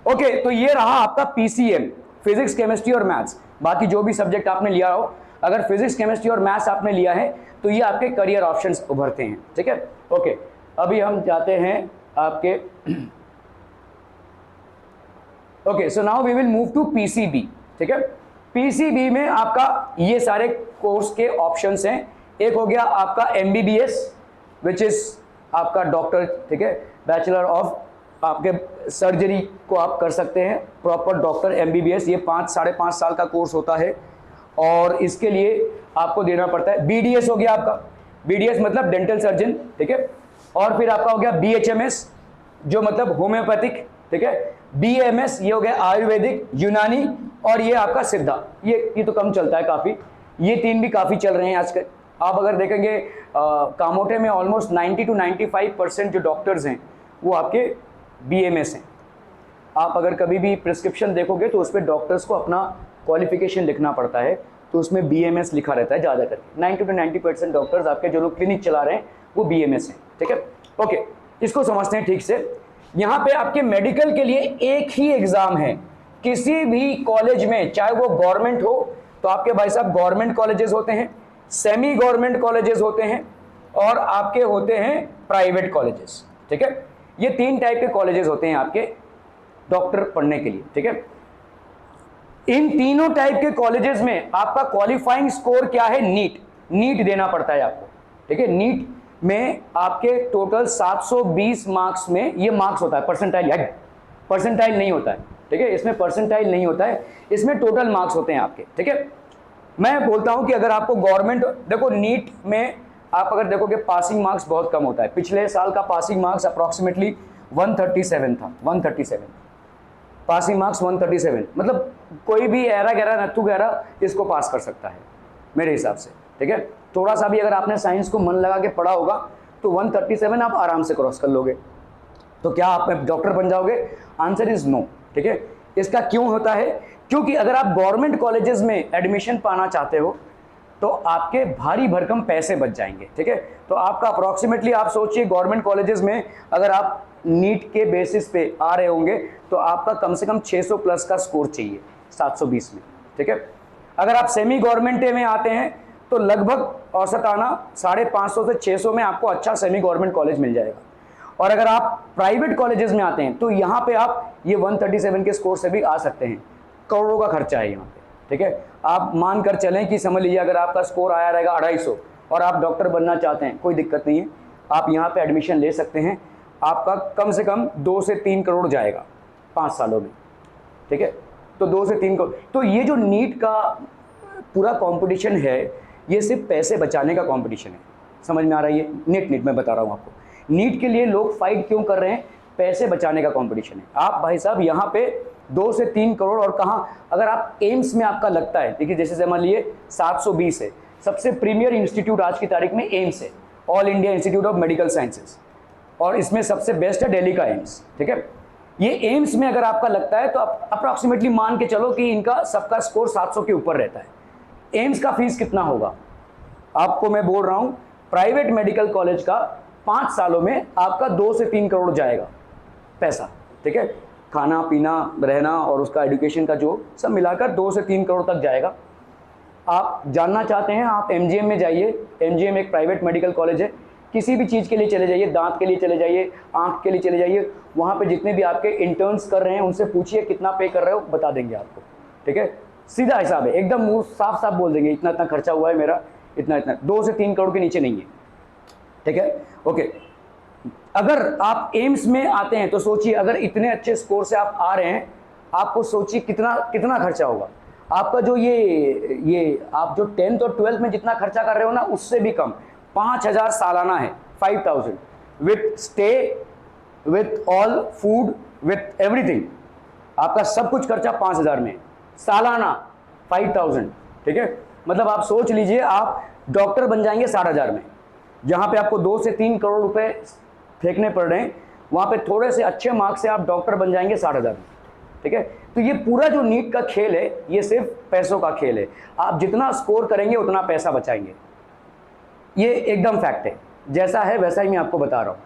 ओके, तो ये रहा आपका PCM, फिजिक्स केमिस्ट्री और मैथ्स। बाकी जो भी सब्जेक्ट आपने लिया हो, अगर फिजिक्स केमिस्ट्री और मैथ्स आपने लिया है तो ये आपके करियर ऑप्शंस उभरते हैं। ठीक है, ओके, अभी हम जाते हैं आपके okay, so now we will move to PCB। ठीक है, PCB में आपका ये सारे कोर्स के ऑप्शंस हैं। एक हो गया आपका MBBS विच इज आपका डॉक्टर, ठीक है, बैचलर ऑफ आपके सर्जरी को आप कर सकते हैं, प्रॉपर डॉक्टर MBBS। ये 5-5.5 साल का कोर्स होता है और इसके लिए आपको देना पड़ता है। BDS हो गया आपका, BDS मतलब डेंटल सर्जन, ठीक है, और फिर आपका हो गया BHMS जो मतलब होम्योपैथिक, ठीक है, BAMS ये हो गया आयुर्वेदिक यूनानी, और ये आपका सिद्धा, ये तो कम चलता है काफ़ी, ये 3 भी काफ़ी चल रहे हैं आजकल। आप अगर देखेंगे कामोटे में ऑलमोस्ट 90 to 95% जो डॉक्टर्स हैं वो आपके BMS हैं। आप अगर कभी भी प्रिस्क्रिप्शन देखोगे तो उस पर डॉक्टर्स को अपना क्वालिफिकेशन लिखना पड़ता है, तो उसमें BMS लिखा रहता है ज़्यादा करके। 90 to 90% डॉक्टर्स आपके जो लोग क्लिनिक चला रहे हैं वो BMS हैं, ठीक है। ओके, इसको समझते हैं ठीक से। यहाँ पे आपके मेडिकल के लिए एक ही एग्ज़ाम है किसी भी कॉलेज में, चाहे वो गवर्नमेंट हो तो आपके भाई साहब गवर्नमेंट कॉलेजेस होते हैं, सेमी गवर्नमेंट कॉलेजेस होते हैं, और आपके होते हैं प्राइवेट कॉलेजेस, ठीक है। ये 3 टाइप के कॉलेजेस होते हैं आपके डॉक्टर पढ़ने के लिए, ठीक है। इन तीनों टाइप के कॉलेजेस में आपका क्वालिफाइंग स्कोर क्या है? नीट देना पड़ता है आपको, ठीक है। नीट में आपके टोटल 720 मार्क्स में ये मार्क्स होता है, परसेंटाइल नहीं होता है, ठीक है। इसमें परसेंटाइल नहीं होता है, इसमें टोटल मार्क्स होते हैं आपके, ठीक है। मैं बोलता हूं कि अगर आपको गवर्नमेंट, देखो नीट में आप अगर देखोगे पासिंग मार्क्स बहुत कम होता है। पिछले साल का पासिंग मार्क्स अप्रॉक्सीमेटली 137 था, 137 पासिंग मार्क्स 137, मतलब कोई भी ऐरा गैरा नत्थु गैरा इसको पास कर सकता है मेरे हिसाब से, ठीक है। थोड़ा सा भी अगर आपने साइंस को मन लगा के पढ़ा होगा तो 137 आप आराम से क्रॉस कर लोगे। तो क्या आप डॉक्टर बन जाओगे? आंसर इज नो, ठीक है। इसका क्यों होता है? क्योंकि अगर आप गवर्नमेंट कॉलेजेस में एडमिशन पाना चाहते हो तो आपके भारी भरकम पैसे बच जाएंगे, ठीक है। तो आपका अप्रॉक्सीमेटली आप सोचिए गवर्नमेंट कॉलेजेस में अगर आप नीट के बेसिस पे आ रहे होंगे तो आपका कम से कम 600 प्लस का स्कोर चाहिए 720 में, ठीक है। अगर आप सेमी गवर्नमेंट में आते हैं तो लगभग औसत आना 550 से 600 में आपको अच्छा सेमी गवर्नमेंट कॉलेज मिल जाएगा। और अगर आप प्राइवेट कॉलेजेस में आते हैं तो यहाँ पे आप ये 137 के स्कोर से भी आ सकते हैं। करोड़ों का खर्चा है यहाँ पे, ठीक है। आप मान कर चलें कि समझ लीजिए अगर आपका स्कोर आया रहेगा 250 और आप डॉक्टर बनना चाहते हैं, कोई दिक्कत नहीं है, आप यहाँ पे एडमिशन ले सकते हैं। आपका कम से कम 2 से 3 करोड़ जाएगा 5 सालों में, ठीक है। तो 2 से 3 करोड़। तो ये जो नीट का पूरा कंपटीशन है ये सिर्फ पैसे बचाने का कंपटीशन है, समझ में आ रहा है? ये नीट मैं बता रहा हूँ आपको, नीट के लिए लोग फाइट क्यों कर रहे हैं? पैसे बचाने का कंपटीशन है। आप भाई साहब यहाँ पे 2 से 3 करोड़, और कहाँ अगर आप एम्स में आपका लगता है, देखिए जैसे समझ लिए 720 है, सबसे प्रीमियर इंस्टीट्यूट आज की तारीख में एम्स है, all India institute of medical sciences, और इसमें सबसे बेस्ट है दिल्ली का एम्स, ठीक है। ये एम्स में अगर आपका लगता है तो आप अप्रॉक्सीमेटली मान के चलो कि इनका सबका स्कोर 700 के ऊपर रहता है। एम्स का फीस कितना होगा? आपको मैं बोल रहा हूँ प्राइवेट मेडिकल कॉलेज का 5 सालों में आपका 2 से 3 करोड़ जाएगा पैसा, ठीक है। खाना पीना रहना और उसका एजुकेशन का जो सब मिलाकर 2 से 3 करोड़ तक जाएगा। आप जानना चाहते हैं, आप MGM में जाइए। MGM एक प्राइवेट मेडिकल कॉलेज है, किसी भी चीज़ के लिए चले जाइए, दांत के लिए चले जाइए, आंख के लिए चले जाइए, वहाँ पे जितने भी आपके इंटर्न्स कर रहे हैं उनसे पूछिए कितना पे कर रहे हो, बता देंगे आपको, ठीक है। सीधा हिसाब है, एकदम मुंह साफ साफ बोल देंगे इतना इतना खर्चा हुआ है मेरा, इतना इतना, 2 से 3 करोड़ के नीचे नहीं है, ठीक है। ओके, अगर आप एम्स में आते हैं तो सोचिए अगर इतने अच्छे स्कोर से आप आ रहे हैं, आपको सोचिए कितना कितना खर्चा होगा आपका। जो ये आप जो 10th और 12th में जितना खर्चा कर रहे हो ना उससे भी कम, 5000 सालाना है, 5000 with stay, with all food, with everything, आपका सब कुछ खर्चा 5000 में सालाना, 5000, ठीक है। मतलब आप सोच लीजिए आप डॉक्टर बन जाएंगे 60,000 में, जहाँ पे आपको 2 से 3 करोड़ रुपए फेंकने पड़ रहे हैं, वहाँ पे थोड़े से अच्छे मार्क्स से आप डॉक्टर बन जाएंगे 60,000 में, ठीक है। तो ये पूरा जो नीट का खेल है ये सिर्फ पैसों का खेल है। आप जितना स्कोर करेंगे उतना पैसा बचाएंगे, ये एकदम फैक्ट है। जैसा है वैसा ही मैं आपको बता रहा हूँ।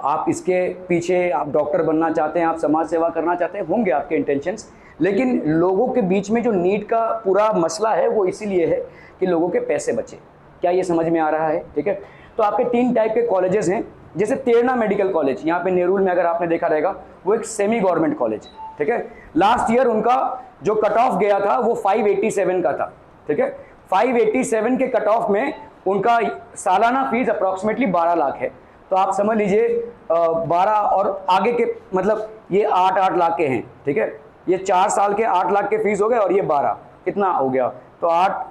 आप इसके पीछे आप डॉक्टर बनना चाहते हैं, आप समाज सेवा करना चाहते हैं, होंगे आपके इंटेंशंस, लेकिन लोगों के बीच में जो नीट का पूरा मसला है वो इसीलिए है कि लोगों के पैसे बचे। क्या ये समझ में आ रहा है? ठीक है। तो आपके 3 टाइप के कॉलेजेस हैं, जैसे तेरणा मेडिकल कॉलेज यहाँ पे नेरुल में अगर आपने देखा रहेगा, वो एक सेमी गवर्नमेंट कॉलेज है, ठीक है। लास्ट ईयर उनका जो कट ऑफ गया था वो 587 का था, ठीक है। 587 के कट ऑफ में उनका सालाना फीस अप्रॉक्सीमेटली 12 लाख है। तो आप समझ लीजिए 12 और आगे के मतलब ये 8-8 लाख के हैं, ठीक है। ये 4 साल के 8 लाख के फीस हो गए और ये 12 कितना हो गया, तो 8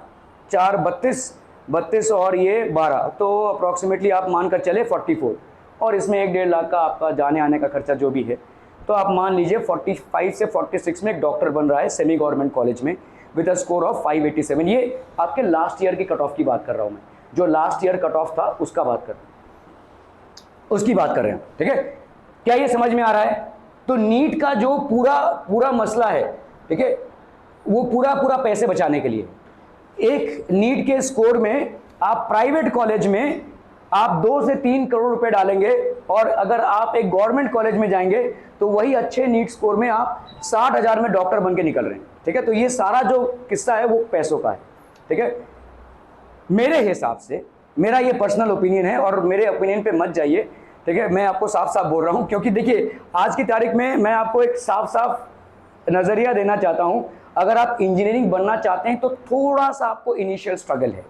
4 32 और ये 12, तो अप्रॉक्सीमेटली आप मानकर चले 44, और इसमें 1-1.5 लाख का आपका जाने आने का खर्चा जो भी है। तो आप मान लीजिए 45 से 46 में एक डॉक्टर बन रहा है सेमी गवर्नमेंट कॉलेज में विद अ स्कोर ऑफ 587। ये आपके लास्ट ईयर की कट ऑफ की बात कर रहा हूँ मैं, जो लास्ट ईयर कट ऑफ था उसकी बात कर रहे हैं, ठीक है। क्या ये समझ में आ रहा है? तो नीट का जो पूरा मसला है, ठीक है, वो पूरा पैसे बचाने के लिए। एक नीट के स्कोर में आप प्राइवेट कॉलेज में आप 2 से 3 करोड़ रुपए डालेंगे, और अगर आप एक गवर्नमेंट कॉलेज में जाएंगे तो वही अच्छे नीट स्कोर में आप 60,000 में डॉक्टर बन के निकल रहे हैं, ठीक है। तो ये सारा जो किस्सा है वो पैसों का है, ठीक है। मेरे हिसाब से, मेरा ये पर्सनल ओपिनियन है और मेरे ओपिनियन पे मत जाइए, ठीक है। मैं आपको साफ साफ बोल रहा हूँ, क्योंकि देखिए आज की तारीख में मैं आपको एक साफ साफ नजरिया देना चाहता हूँ। अगर आप इंजीनियरिंग बनना चाहते हैं तो थोड़ा सा आपको इनिशियल स्ट्रगल है,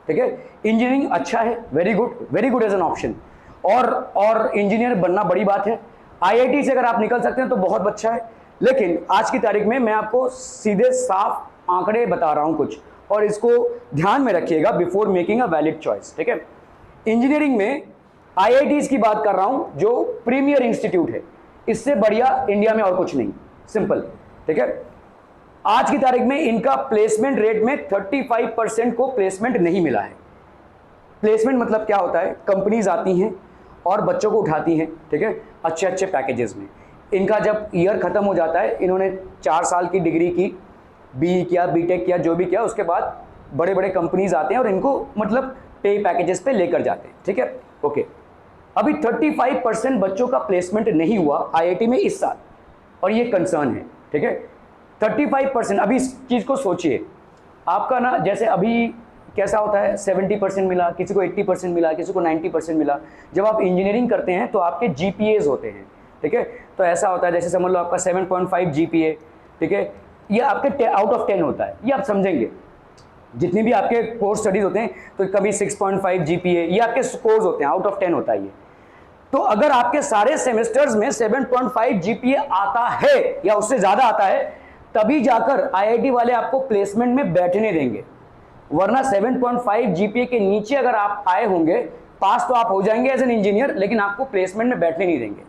ठीक है। इंजीनियरिंग अच्छा है, very good as an option, और इंजीनियर बनना बड़ी बात है। आईआईटी से अगर आप निकल सकते हैं तो बहुत अच्छा है, लेकिन आज की तारीख में मैं आपको सीधे साफ आंकड़े बता रहा हूं कुछ, और इसको ध्यान में रखिएगा before making a valid choice, ठीक है। इंजीनियरिंग में आईआईटीज की बात कर रहा हूं जो प्रीमियर इंस्टीट्यूट है, इससे बढ़िया इंडिया में और कुछ नहीं, सिंपल, ठीक है। आज की तारीख में इनका प्लेसमेंट रेट में 35% को प्लेसमेंट नहीं मिला है। प्लेसमेंट मतलब क्या होता है? कंपनीज आती हैं और बच्चों को उठाती हैं, ठीक है, अच्छे पैकेजेस में। इनका जब ईयर खत्म हो जाता है, इन्होंने 4 साल की डिग्री की, बीई किया, बीटेक किया, जो भी किया, उसके बाद बड़े बड़े कंपनीज आते हैं और इनको मतलब पे पैकेजेस पे लेकर जाते हैं, ठीक है, ओके। अभी 35% बच्चों का प्लेसमेंट नहीं हुआ आईआईटी में इस साल, और ये कंसर्न है, ठीक है। 35%। अभी इस चीज़ को सोचिए, आपका ना जैसे अभी कैसा होता है, 70% मिला, किसी को 80% मिला, किसी को 90% मिला। जब आप इंजीनियरिंग करते हैं तो आपके जीपीएज होते हैं, ठीक है। तो ऐसा होता है, जैसे समझ लो आपका 7.5 जीपीए, ठीक है, ये आपके आउट ऑफ 10 होता है, ये आप समझेंगे। जितने भी आपके कोर्स स्टडीज होते हैं तो कभी 6.5 जीपीए, ये आपके स्कोर्स होते हैं, आउट ऑफ 10 होता है ये। तो अगर आपके सारे सेमेस्टर्स में 7.5 जीपीए आता है या उससे ज़्यादा आता है, तभी जाकर आईआईटी वाले आपको प्लेसमेंट में बैठने देंगे, वरना 7.5 जीपीए के नीचे अगर आप आए होंगे, पास तो आप हो जाएंगे एज एन इंजीनियर, लेकिन आपको प्लेसमेंट में बैठने नहीं देंगे।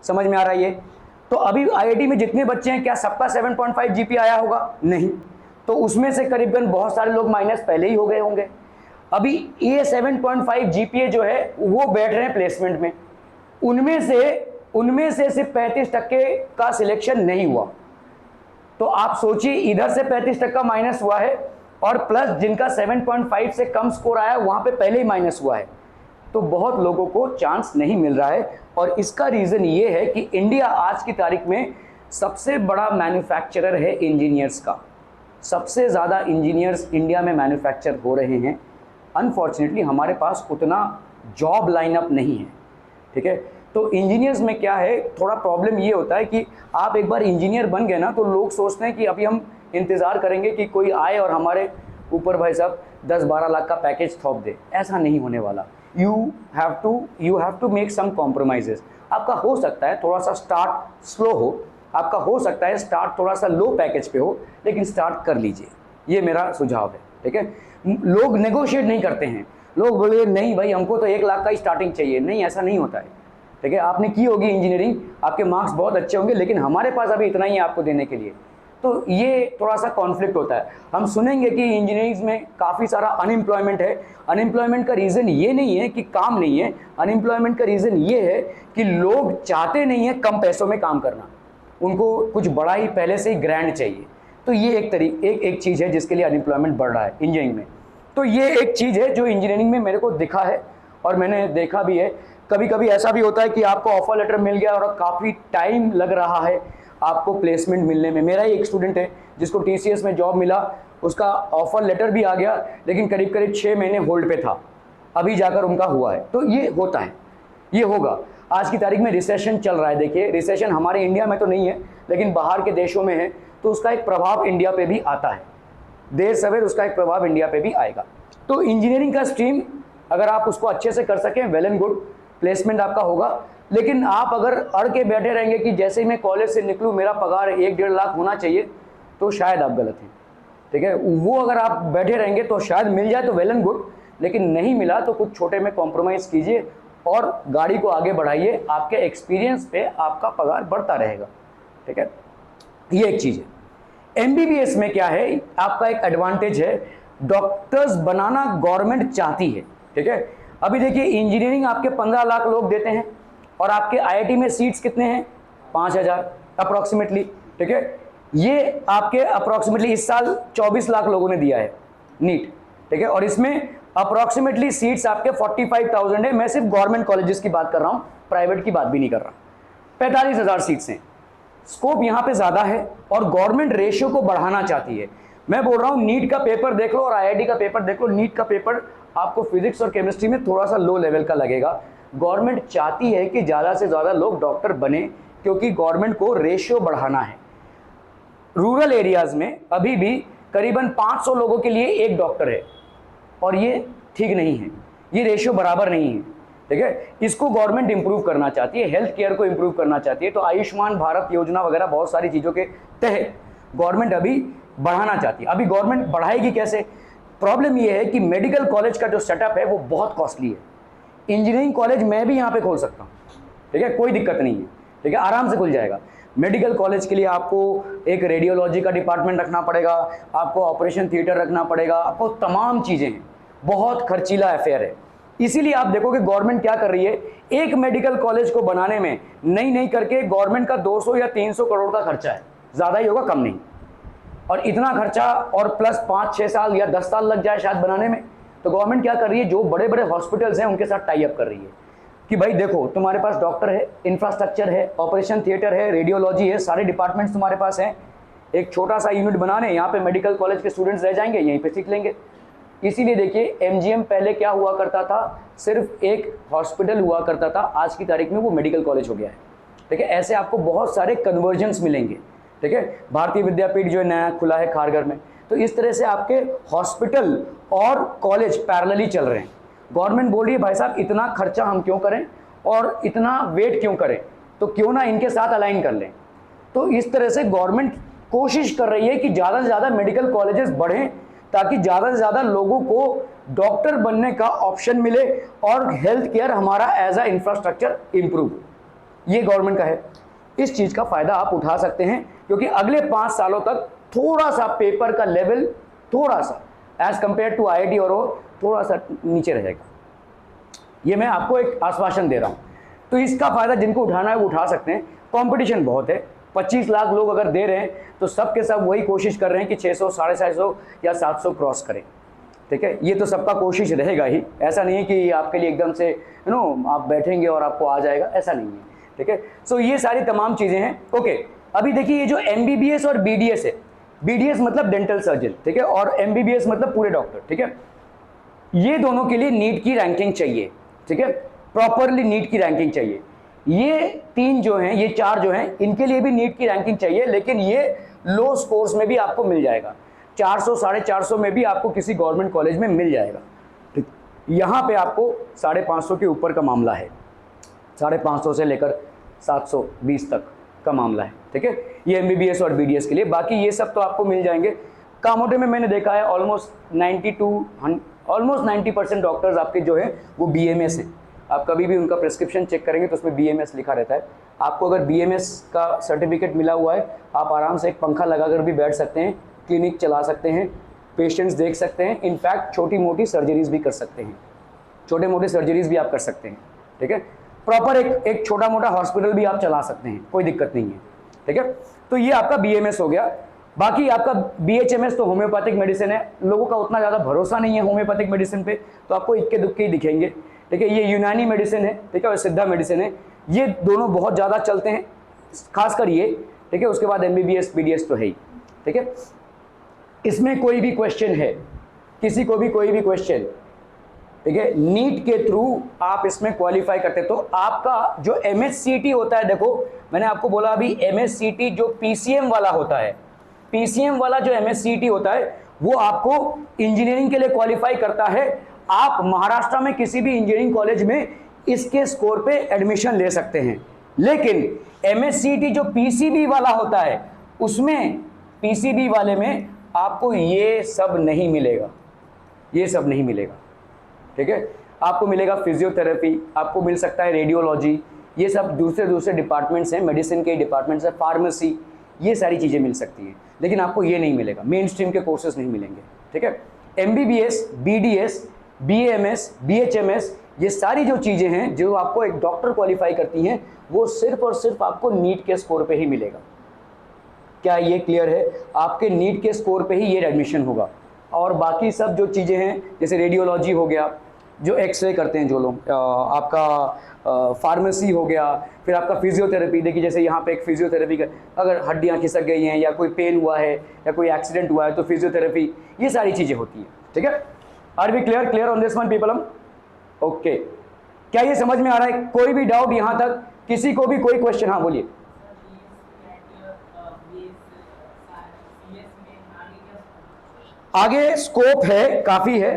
समझ में आ रहा है ये? तो अभी आईआईटी में जितने बच्चे हैं, क्या सबका 7.5 जीपीए आया होगा? नहीं। तो उसमें से करीबन बहुत सारे लोग माइनस पहले ही हो गए होंगे। अभी ये 7.5 जीपीए जो है वो बैठ रहे हैं प्लेसमेंट में, उनमें से सिर्फ 35% का सिलेक्शन नहीं हुआ। तो आप सोचिए, इधर से 35% माइनस हुआ है, और प्लस जिनका 7.5 से कम स्कोर आया वहां पे पहले ही माइनस हुआ है। तो बहुत लोगों को चांस नहीं मिल रहा है, और इसका रीजन ये है कि इंडिया आज की तारीख में सबसे बड़ा मैन्युफैक्चरर है इंजीनियर्स का। सबसे ज़्यादा इंजीनियर्स इंडिया में मैन्युफैक्चर हो रहे हैं। अनफॉर्चुनेटली हमारे पास उतना जॉब लाइनअप नहीं है, ठीक है। तो इंजीनियर्स में क्या है, थोड़ा प्रॉब्लम ये होता है कि आप एक बार इंजीनियर बन गए ना, तो लोग सोचते हैं कि अभी हम इंतज़ार करेंगे कि कोई आए और हमारे ऊपर भाई साहब 10-12 लाख का पैकेज थोप दे। ऐसा नहीं होने वाला। You have to make some compromises. आपका हो सकता है थोड़ा सा स्टार्ट स्लो हो, आपका हो सकता है स्टार्ट थोड़ा सा लो पैकेज पे हो, लेकिन स्टार्ट कर लीजिए, ये मेरा सुझाव है, ठीक है। लोग नेगोशिएट नहीं करते हैं, लोग बोले नहीं भाई हमको तो 1 लाख का ही स्टार्टिंग चाहिए। नहीं, ऐसा नहीं होता है, ठीक है। आपने की होगी इंजीनियरिंग, आपके मार्क्स बहुत अच्छे होंगे, लेकिन हमारे पास अभी इतना ही है आपको देने के लिए। तो ये थोड़ा सा कॉन्फ्लिक्ट होता है। हम सुनेंगे कि इंजीनियरिंग में काफ़ी सारा अनएम्प्लॉयमेंट है। अनएम्प्लॉयमेंट का रीज़न ये नहीं है कि काम नहीं है, अनएम्प्लॉयमेंट का रीज़न ये है कि लोग चाहते नहीं है कम पैसों में काम करना, उनको कुछ बड़ा ही पहले से ही ग्रैंड चाहिए। तो ये एक चीज़ है जिसके लिए अनएम्प्लॉयमेंट बढ़ रहा है इंजीनियरिंग में। तो ये एक चीज़ है जो इंजीनियरिंग में मेरे को दिखा है और मैंने देखा भी है। कभी कभी ऐसा भी होता है कि आपको ऑफर लेटर मिल गया और काफ़ी टाइम लग रहा है आपको प्लेसमेंट मिलने में। मेरा ही एक स्टूडेंट है जिसको टीसीएस में जॉब मिला, उसका ऑफर लेटर भी आ गया, लेकिन करीब करीब 6 महीने होल्ड पे था, अभी जाकर उनका हुआ है। तो ये होता है, ये होगा। आज की तारीख में रिसेशन चल रहा है। देखिए, रिसेशन हमारे इंडिया में तो नहीं है, लेकिन बाहर के देशों में है, तो उसका एक प्रभाव इंडिया पे भी आता है। देर सवेर उसका एक प्रभाव इंडिया पे भी आएगा। तो इंजीनियरिंग का स्ट्रीम अगर आप उसको अच्छे से कर सकें, वेल एंड गुड, प्लेसमेंट आपका होगा। लेकिन आप अगर अड़ के बैठे रहेंगे कि जैसे ही मैं कॉलेज से निकलूँ मेरा पगार 1-1.5 लाख होना चाहिए, तो शायद आप गलत हैं, ठीक है। वो अगर आप बैठे रहेंगे तो शायद मिल जाए तो वेल एंड गुड, लेकिन नहीं मिला तो कुछ छोटे में कॉम्प्रोमाइज़ कीजिए और गाड़ी को आगे बढ़ाइए, आपके एक्सपीरियंस पे आपका पगार बढ़ता रहेगा। ठीक है, ये एक चीज़ है। एमबीबीएस में क्या है, आपका एक एडवांटेज है, डॉक्टर्स बनाना गवर्नमेंट चाहती है। ठीक है, अभी देखिए इंजीनियरिंग आपके 15 लाख लोग देते हैं और आपके आईआईटी में सीट्स कितने हैं, 5000 अप्रॉक्सीमेटली। ठीक है, ये आपके अप्रॉक्सीमेटली इस साल 24 लाख लोगों ने दिया है नीट। ठीक है, और इसमें अप्रॉक्सीमेटली सीट्स आपके 45,000 है। मैं सिर्फ गवर्नमेंट कॉलेजेस की बात कर रहा हूँ, प्राइवेट की बात भी नहीं कर रहा। 45,000 सीट्स हैं, स्कोप यहाँ पे ज़्यादा है और गवर्नमेंट रेशियो को बढ़ाना चाहती है। मैं बोल रहा हूँ नीट का पेपर देख लो और आईआईटी का पेपर देख लो, नीट का पेपर आपको फिजिक्स और केमिस्ट्री में थोड़ा सा लो लेवल का लगेगा। गवर्नमेंट चाहती है कि ज़्यादा से ज़्यादा लोग डॉक्टर बने, क्योंकि गवर्नमेंट को रेशियो बढ़ाना है। रूरल एरियाज़ में अभी भी करीबन 500 लोगों के लिए एक डॉक्टर है और ये ठीक नहीं है, ये रेशियो बराबर नहीं है। ठीक है, इसको गवर्नमेंट इंप्रूव करना चाहती है, हेल्थ केयर को इंप्रूव करना चाहती है। तो आयुष्मान भारत योजना वगैरह बहुत सारी चीज़ों के तहत गवर्नमेंट अभी बढ़ाना चाहती है। अभी गवर्नमेंट बढ़ाएगी कैसे? प्रॉब्लम ये है कि मेडिकल कॉलेज का जो सेटअप है वो बहुत कॉस्टली है। इंजीनियरिंग कॉलेज मैं भी यहाँ पे खोल सकता हूँ, ठीक है, कोई दिक्कत नहीं है। ठीक है, आराम से खुल जाएगा। मेडिकल कॉलेज के लिए आपको एक रेडियोलॉजी का डिपार्टमेंट रखना पड़ेगा, आपको ऑपरेशन थिएटर रखना पड़ेगा, आपको तमाम चीज़ें हैं, बहुत खर्चीला अफेयर है। इसीलिए आप देखोगे गवर्नमेंट क्या कर रही है, एक मेडिकल कॉलेज को बनाने में नहीं करके गवर्नमेंट का 200 या 300 करोड़ का खर्चा है, ज़्यादा ही होगा कम नहीं। और इतना खर्चा और प्लस 5-6 साल या 10 साल लग जाए शायद बनाने में, तो गवर्नमेंट क्या कर रही है, जो बड़े बड़े हॉस्पिटल्स हैं उनके साथ टाई अप कर रही है कि भाई देखो तुम्हारे पास डॉक्टर है, इंफ्रास्ट्रक्चर है, ऑपरेशन थिएटर है, रेडियोलॉजी है, सारे डिपार्टमेंट्स तुम्हारे पास हैं, एक छोटा सा यूनिट बनाने, यहाँ पे मेडिकल कॉलेज के स्टूडेंट्स रह जाएंगे, यहीं पे सीख लेंगे। इसीलिए देखिए एमजीएम पहले क्या हुआ करता था, सिर्फ एक हॉस्पिटल हुआ करता था, आज की तारीख में वो मेडिकल कॉलेज हो गया है। ठीक है, ऐसे आपको बहुत सारे कन्वर्जन्स मिलेंगे। ठीक है, भारतीय विद्यापीठ जो है नया खुला है खारघर में, तो इस तरह से आपके हॉस्पिटल और कॉलेज पैरेलली चल रहे हैं। गवर्नमेंट बोल रही है भाई साहब इतना खर्चा हम क्यों करें और इतना वेट क्यों करें, तो क्यों ना इनके साथ अलाइन कर लें। तो इस तरह से गवर्नमेंट कोशिश कर रही है कि ज़्यादा से ज़्यादा मेडिकल कॉलेजेस बढ़ें, ताकि ज़्यादा से ज़्यादा लोगों को डॉक्टर बनने का ऑप्शन मिले और हेल्थ केयर हमारा एज अ इंफ्रास्ट्रक्चर इम्प्रूव। ये गवर्नमेंट का है, इस चीज़ का फ़ायदा आप उठा सकते हैं, क्योंकि अगले 5 सालों तक थोड़ा सा पेपर का लेवल थोड़ा सा एज कंपेयर टू आईआईटी और वो थोड़ा सा नीचे रहेगा। ये मैं आपको एक आश्वासन दे रहा हूँ। तो इसका फ़ायदा जिनको उठाना है वो उठा सकते हैं। कंपटीशन बहुत है, 25 लाख लोग अगर दे रहे हैं तो सब के सब वही कोशिश कर रहे हैं कि 600, 650 या 700 क्रॉस करें। ठीक है, ये तो सबका कोशिश रहेगा ही, ऐसा नहीं है कि आपके लिए एकदम से आप बैठेंगे और आपको आ जाएगा, ऐसा नहीं है। ठीक है, सो ये सारी तमाम चीज़ें हैं। ओके, अभी देखिए ये जो एमबीबीएस और बीडीएस है, बीडीएस मतलब डेंटल सर्जन, ठीक है, और एमबीबीएस मतलब पूरे डॉक्टर। ठीक है, ये दोनों के लिए नीट की रैंकिंग चाहिए। ठीक है, प्रॉपरली नीट की रैंकिंग चाहिए। ये 3 जो हैं, ये 4 जो हैं, इनके लिए भी नीट की रैंकिंग चाहिए, लेकिन ये लो स्कोर्स में भी आपको मिल जाएगा। 400, 450 में भी आपको किसी गवर्नमेंट कॉलेज में मिल जाएगा। ठीक, यहाँ पे आपको 550 के ऊपर का मामला है, 550 से लेकर 720 तक का मामला है। ठीक है, ये एमबीबीएस और बीडीएस के लिए। बाकी ये सब तो आपको मिल जाएंगे। कामोटे में मैंने देखा है ऑलमोस्ट 90% डॉक्टर्स आपके जो हैं वो बीएमएस हैं। आप कभी भी उनका प्रिस्क्रिप्शन चेक करेंगे तो उसमें बीएमएस लिखा रहता है। आपको अगर बीएमएस का सर्टिफिकेट मिला हुआ है, आप आराम से एक पंखा लगाकर भी बैठ सकते हैं, क्लिनिक चला सकते हैं, पेशेंट्स देख सकते हैं, इनफैक्ट छोटी मोटी सर्जरीज भी कर सकते हैं, छोटे मोटे सर्जरीज भी आप कर सकते हैं। ठीक है, प्रॉपर एक छोटा मोटा हॉस्पिटल भी आप चला सकते हैं, कोई दिक्कत नहीं है। ठीक है, तो ये आपका बीएमएस हो गया। बाकी आपका बीएचएमएस तो होम्योपैथिक मेडिसिन है। लोगों का उतना ज़्यादा भरोसा नहीं है होम्योपैथिक मेडिसिन पे, तो आपको इक्के दुक्के ही दिखेंगे। ठीक है, ये यूनानी मेडिसिन है, ठीक है, और सिद्धा मेडिसिन है। ये दोनों बहुत ज़्यादा चलते हैं, खासकर ये। ठीक है, उसके बाद एमबीबीएस बीडीएस तो है ही। ठीक है, इसमें कोई भी क्वेश्चन है, किसी को भी कोई भी क्वेश्चन, ठीक है, नीट के थ्रू आप इसमें क्वालिफाई करते तो आपका जो एमएससीटी होता है, देखो मैंने आपको बोला अभी एमएससीटी जो पीसीएम वाला होता है, पीसीएम वाला जो एमएससीटी होता है वो आपको इंजीनियरिंग के लिए क्वालिफाई करता है। आप महाराष्ट्र में किसी भी इंजीनियरिंग कॉलेज में इसके स्कोर पे एडमिशन ले सकते हैं। लेकिन एमएससीटी जो पीसीबी वाला होता है, उसमें पीसीबी वाले में आपको ये सब नहीं मिलेगा, ये सब नहीं मिलेगा। ठीक है, आपको मिलेगा फिजियोथेरेपी, आपको मिल सकता है रेडियोलॉजी, ये सब दूसरे दूसरे डिपार्टमेंट्स हैं, मेडिसिन के डिपार्टमेंट्स हैं, फार्मेसी, ये सारी चीज़ें मिल सकती हैं। लेकिन आपको ये नहीं मिलेगा, मेन स्ट्रीम के कोर्सेज नहीं मिलेंगे, ठीक है। MBBS, BDS, BAMS, BHMS, ये सारी जो चीज़ें हैं जो आपको एक डॉक्टर क्वालिफाई करती हैं, वो सिर्फ और सिर्फ आपको नीट के स्कोर पे ही मिलेगा। क्या ये क्लियर है? आपके नीट के स्कोर पे ही ये एडमिशन होगा। और बाकी सब जो चीज़ें हैं जैसे रेडियोलॉजी हो गया, जो एक्सरे करते हैं जो लोग, आपका फार्मेसी हो गया, फिर आपका फिजियोथेरेपी, देखिए जैसे यहाँ पे एक फिजियोथेरेपी का, अगर हड्डियाँ खिसक गई हैं या कोई पेन हुआ है या कोई एक्सीडेंट हुआ है तो फिजियोथेरेपी, ये सारी चीज़ें होती हैं, ठीक है। Are we clear on this one people? हम ओके, क्या ये समझ में आ रहा है? कोई भी डाउट यहाँ तक, किसी को भी कोई क्वेश्चन? हाँ बोलिए। आगे स्कोप है, काफ़ी है।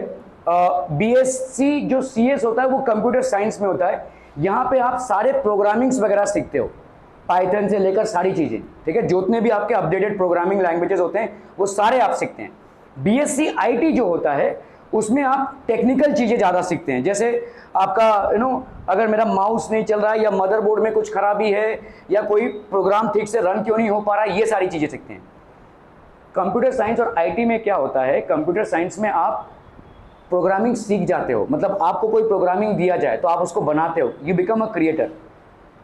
BSc जो CS होता है वो कंप्यूटर साइंस में होता है। यहाँ पे आप सारे प्रोग्रामिंग्स वगैरह सीखते हो, पाइथन से लेकर सारी चीज़ें, ठीक है। जितने भी आपके अपडेटेड प्रोग्रामिंग लैंग्वेजेस होते हैं वो सारे आप सीखते हैं। BSc IT जो होता है उसमें आप टेक्निकल चीज़ें ज़्यादा सीखते हैं, जैसे आपका अगर मेरा माउस नहीं चल रहा है या मदरबोर्ड में कुछ खराबी है या कोई प्रोग्राम ठीक से रन क्यों नहीं हो पा रहा है, ये सारी चीज़ें सीखते हैं। कंप्यूटर साइंस और IT में क्या होता है, कंप्यूटर साइंस में आप प्रोग्रामिंग सीख जाते हो, मतलब आपको कोई प्रोग्रामिंग दिया जाए तो आप उसको बनाते हो, यू बिकम अ क्रिएटर।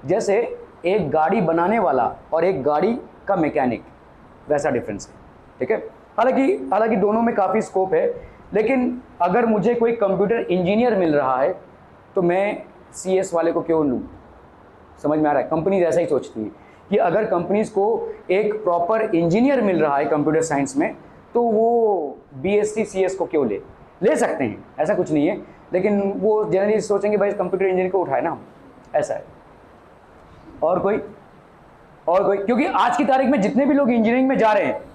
जैसे एक गाड़ी बनाने वाला और एक गाड़ी का मैकेनिक, वैसा डिफरेंस है, ठीक है। हालांकि दोनों में काफ़ी स्कोप है, लेकिन अगर मुझे कोई कंप्यूटर इंजीनियर मिल रहा है तो मैं CS वाले को क्यों लूँ? समझ में आ रहा है? कंपनीज ऐसा ही सोचती हैं कि अगर कंपनीज को एक प्रॉपर इंजीनियर मिल रहा है कंप्यूटर साइंस में तो वो BSc CS को क्यों ले सकते हैं, ऐसा कुछ नहीं है, लेकिन वो जनरली सोचेंगे भाई कंप्यूटर इंजीनियर को उठाए ना हम, ऐसा है। और कोई क्योंकि आज की तारीख में जितने भी लोग इंजीनियरिंग में जा रहे हैं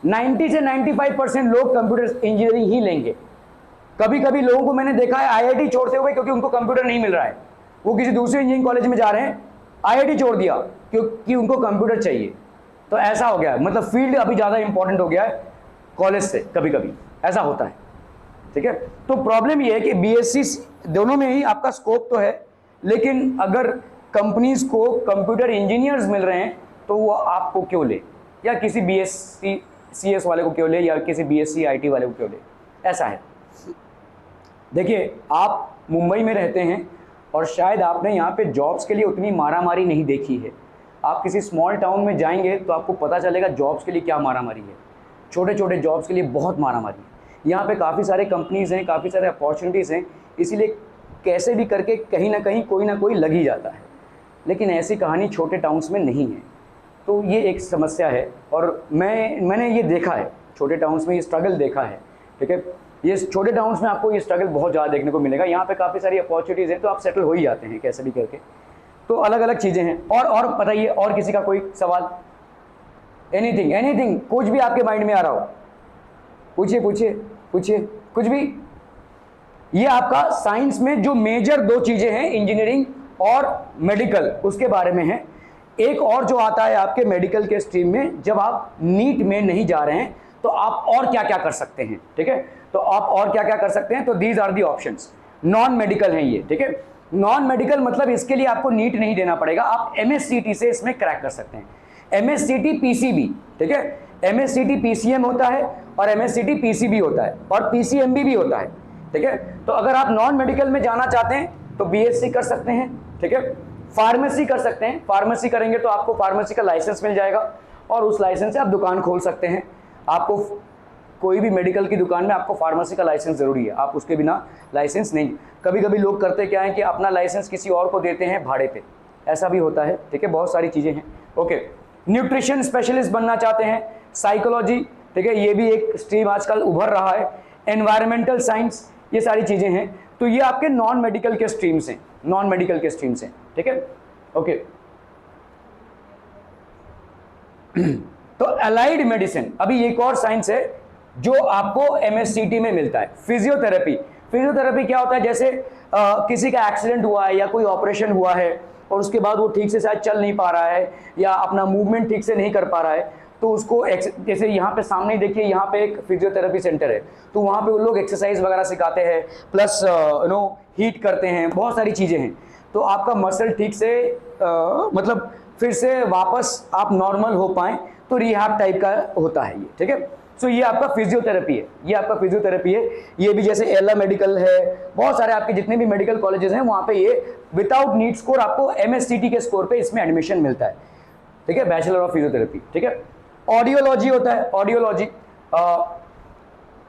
90 से 95% लोग कंप्यूटर इंजीनियरिंग ही लेंगे। कभी कभी लोगों को मैंने देखा है IIT छोड़ते हुए क्योंकि उनको कंप्यूटर नहीं मिल रहा है, वो किसी दूसरे इंजीनियरिंग कॉलेज में जा रहे हैं, IIT छोड़ दिया क्योंकि उनको कंप्यूटर चाहिए। तो ऐसा हो गया है, मतलब फील्ड अभी ज़्यादा इंपॉर्टेंट हो गया है कॉलेज से, कभी कभी ऐसा होता है, ठीक है। तो प्रॉब्लम ये है कि BSc दोनों में ही आपका स्कोप तो है, लेकिन अगर कंपनीज को कंप्यूटर इंजीनियर्स मिल रहे हैं तो वो आपको क्यों ले, या किसी BSc CS वाले को क्यों ले, या किसी BSc IT वाले को क्यों ले, ऐसा है। देखिए आप मुंबई में रहते हैं और शायद आपने यहाँ पे जॉब्स के लिए उतनी मारामारी नहीं देखी है। आप किसी स्मॉल टाउन में जाएंगे तो आपको पता चलेगा जॉब्स के लिए क्या मारामारी है। छोटे छोटे जॉब्स के लिए बहुत मारामारी है। यहाँ पे काफ़ी सारे कंपनीज़ हैं, काफ़ी सारे अपॉर्चुनिटीज़ हैं, इसीलिए कैसे भी करके कहीं ना कोई लग ही जाता है। लेकिन ऐसी कहानी छोटे टाउन्स में नहीं है, तो ये एक समस्या है। और मैंने ये देखा है, छोटे टाउन्स में ये स्ट्रगल देखा है, ठीक है। ये छोटे टाउन्स में आपको ये स्ट्रगल बहुत ज़्यादा देखने को मिलेगा। यहाँ पे काफ़ी सारी अपॉर्चुनिटीज़ हैं तो आप सेटल हो ही जाते हैं कैसे भी करके। तो अलग अलग चीज़ें हैं। और बताइए, और किसी का कोई सवाल? एनीथिंग कुछ भी आपके माइंड में आ रहा हो पूछिए कुछ भी। ये आपका साइंस में जो मेजर दो चीज़ें हैं, इंजीनियरिंग और मेडिकल, उसके बारे में है। एक और जो आता है आपके मेडिकल के स्ट्रीम में, जब आप नीट में नहीं जा रहे हैं तो आप और क्या क्या कर सकते हैं, ठीक है। तो आप और क्या क्या कर सकते हैं, तो these are the options. Non medical है ये, ठीक है। नॉन मेडिकल मतलब इसके लिए आपको नीट नहीं देना पड़ेगा, आप MSCT से इसमें क्रैक कर सकते हैं। MSCT PCB, ठीक है। MSCT PCM होता है और MSCT PCB होता है और PCMB भी होता है, ठीक है। तो अगर आप नॉन मेडिकल में जाना चाहते हैं तो BSc कर सकते हैं, ठीक है। फार्मेसी कर सकते हैं, फार्मेसी करेंगे तो आपको फार्मेसी का लाइसेंस मिल जाएगा और उस लाइसेंस से आप दुकान खोल सकते हैं। आपको कोई भी मेडिकल की दुकान में आपको फार्मेसी का लाइसेंस ज़रूरी है, आप उसके बिना लाइसेंस नहीं। कभी कभी लोग करते क्या है कि अपना लाइसेंस किसी और को देते हैं भाड़े पे, ऐसा भी होता है, ठीक है। बहुत सारी चीज़ें हैं, ओके। न्यूट्रिशन स्पेशलिस्ट बनना चाहते हैं, साइकोलॉजी, ठीक है, ये भी एक स्ट्रीम आजकल उभर रहा है। एनवायरमेंटल साइंस, ये सारी चीज़ें हैं। तो ये आपके नॉन मेडिकल के स्ट्रीम्स हैं, नॉन मेडिकल के स्ट्रीम्स हैं, ठीक है, ओके। तो अलाइड मेडिसिन अभी एक और साइंस है जो आपको MSCT में मिलता है। फिजियोथेरेपी, फिजियोथेरेपी क्या होता है, जैसे किसी का एक्सीडेंट हुआ है या कोई ऑपरेशन हुआ है और उसके बाद वो ठीक से शायद चल नहीं पा रहा है या अपना मूवमेंट ठीक से नहीं कर पा रहा है, तो उसको जैसे यहाँ पे सामने देखिए, यहाँ पे एक फिजियोथेरेपी सेंटर है, तो वहाँ पे वो लोग एक्सरसाइज वगैरह सिखाते हैं, प्लस हीट करते हैं, बहुत सारी चीज़ें हैं। तो आपका मसल ठीक से मतलब फिर से वापस आप नॉर्मल हो पाएँ, तो रिहैब टाइप का होता है ये, ठीक है। सो ये आपका फिजियोथेरेपी है, ये आपका फिजियोथेरेपी है। ये भी जैसे एला मेडिकल है, बहुत सारे आपके जितने भी मेडिकल कॉलेजेस हैं वहाँ पे ये विदाउट नीट स्कोर आपको MSCT के स्कोर पे इसमें एडमिशन मिलता है, ठीक है, बैचलर ऑफ फिजियोथेरेपी, ठीक है। ऑडियोलॉजी होता है, ऑडियोलॉजी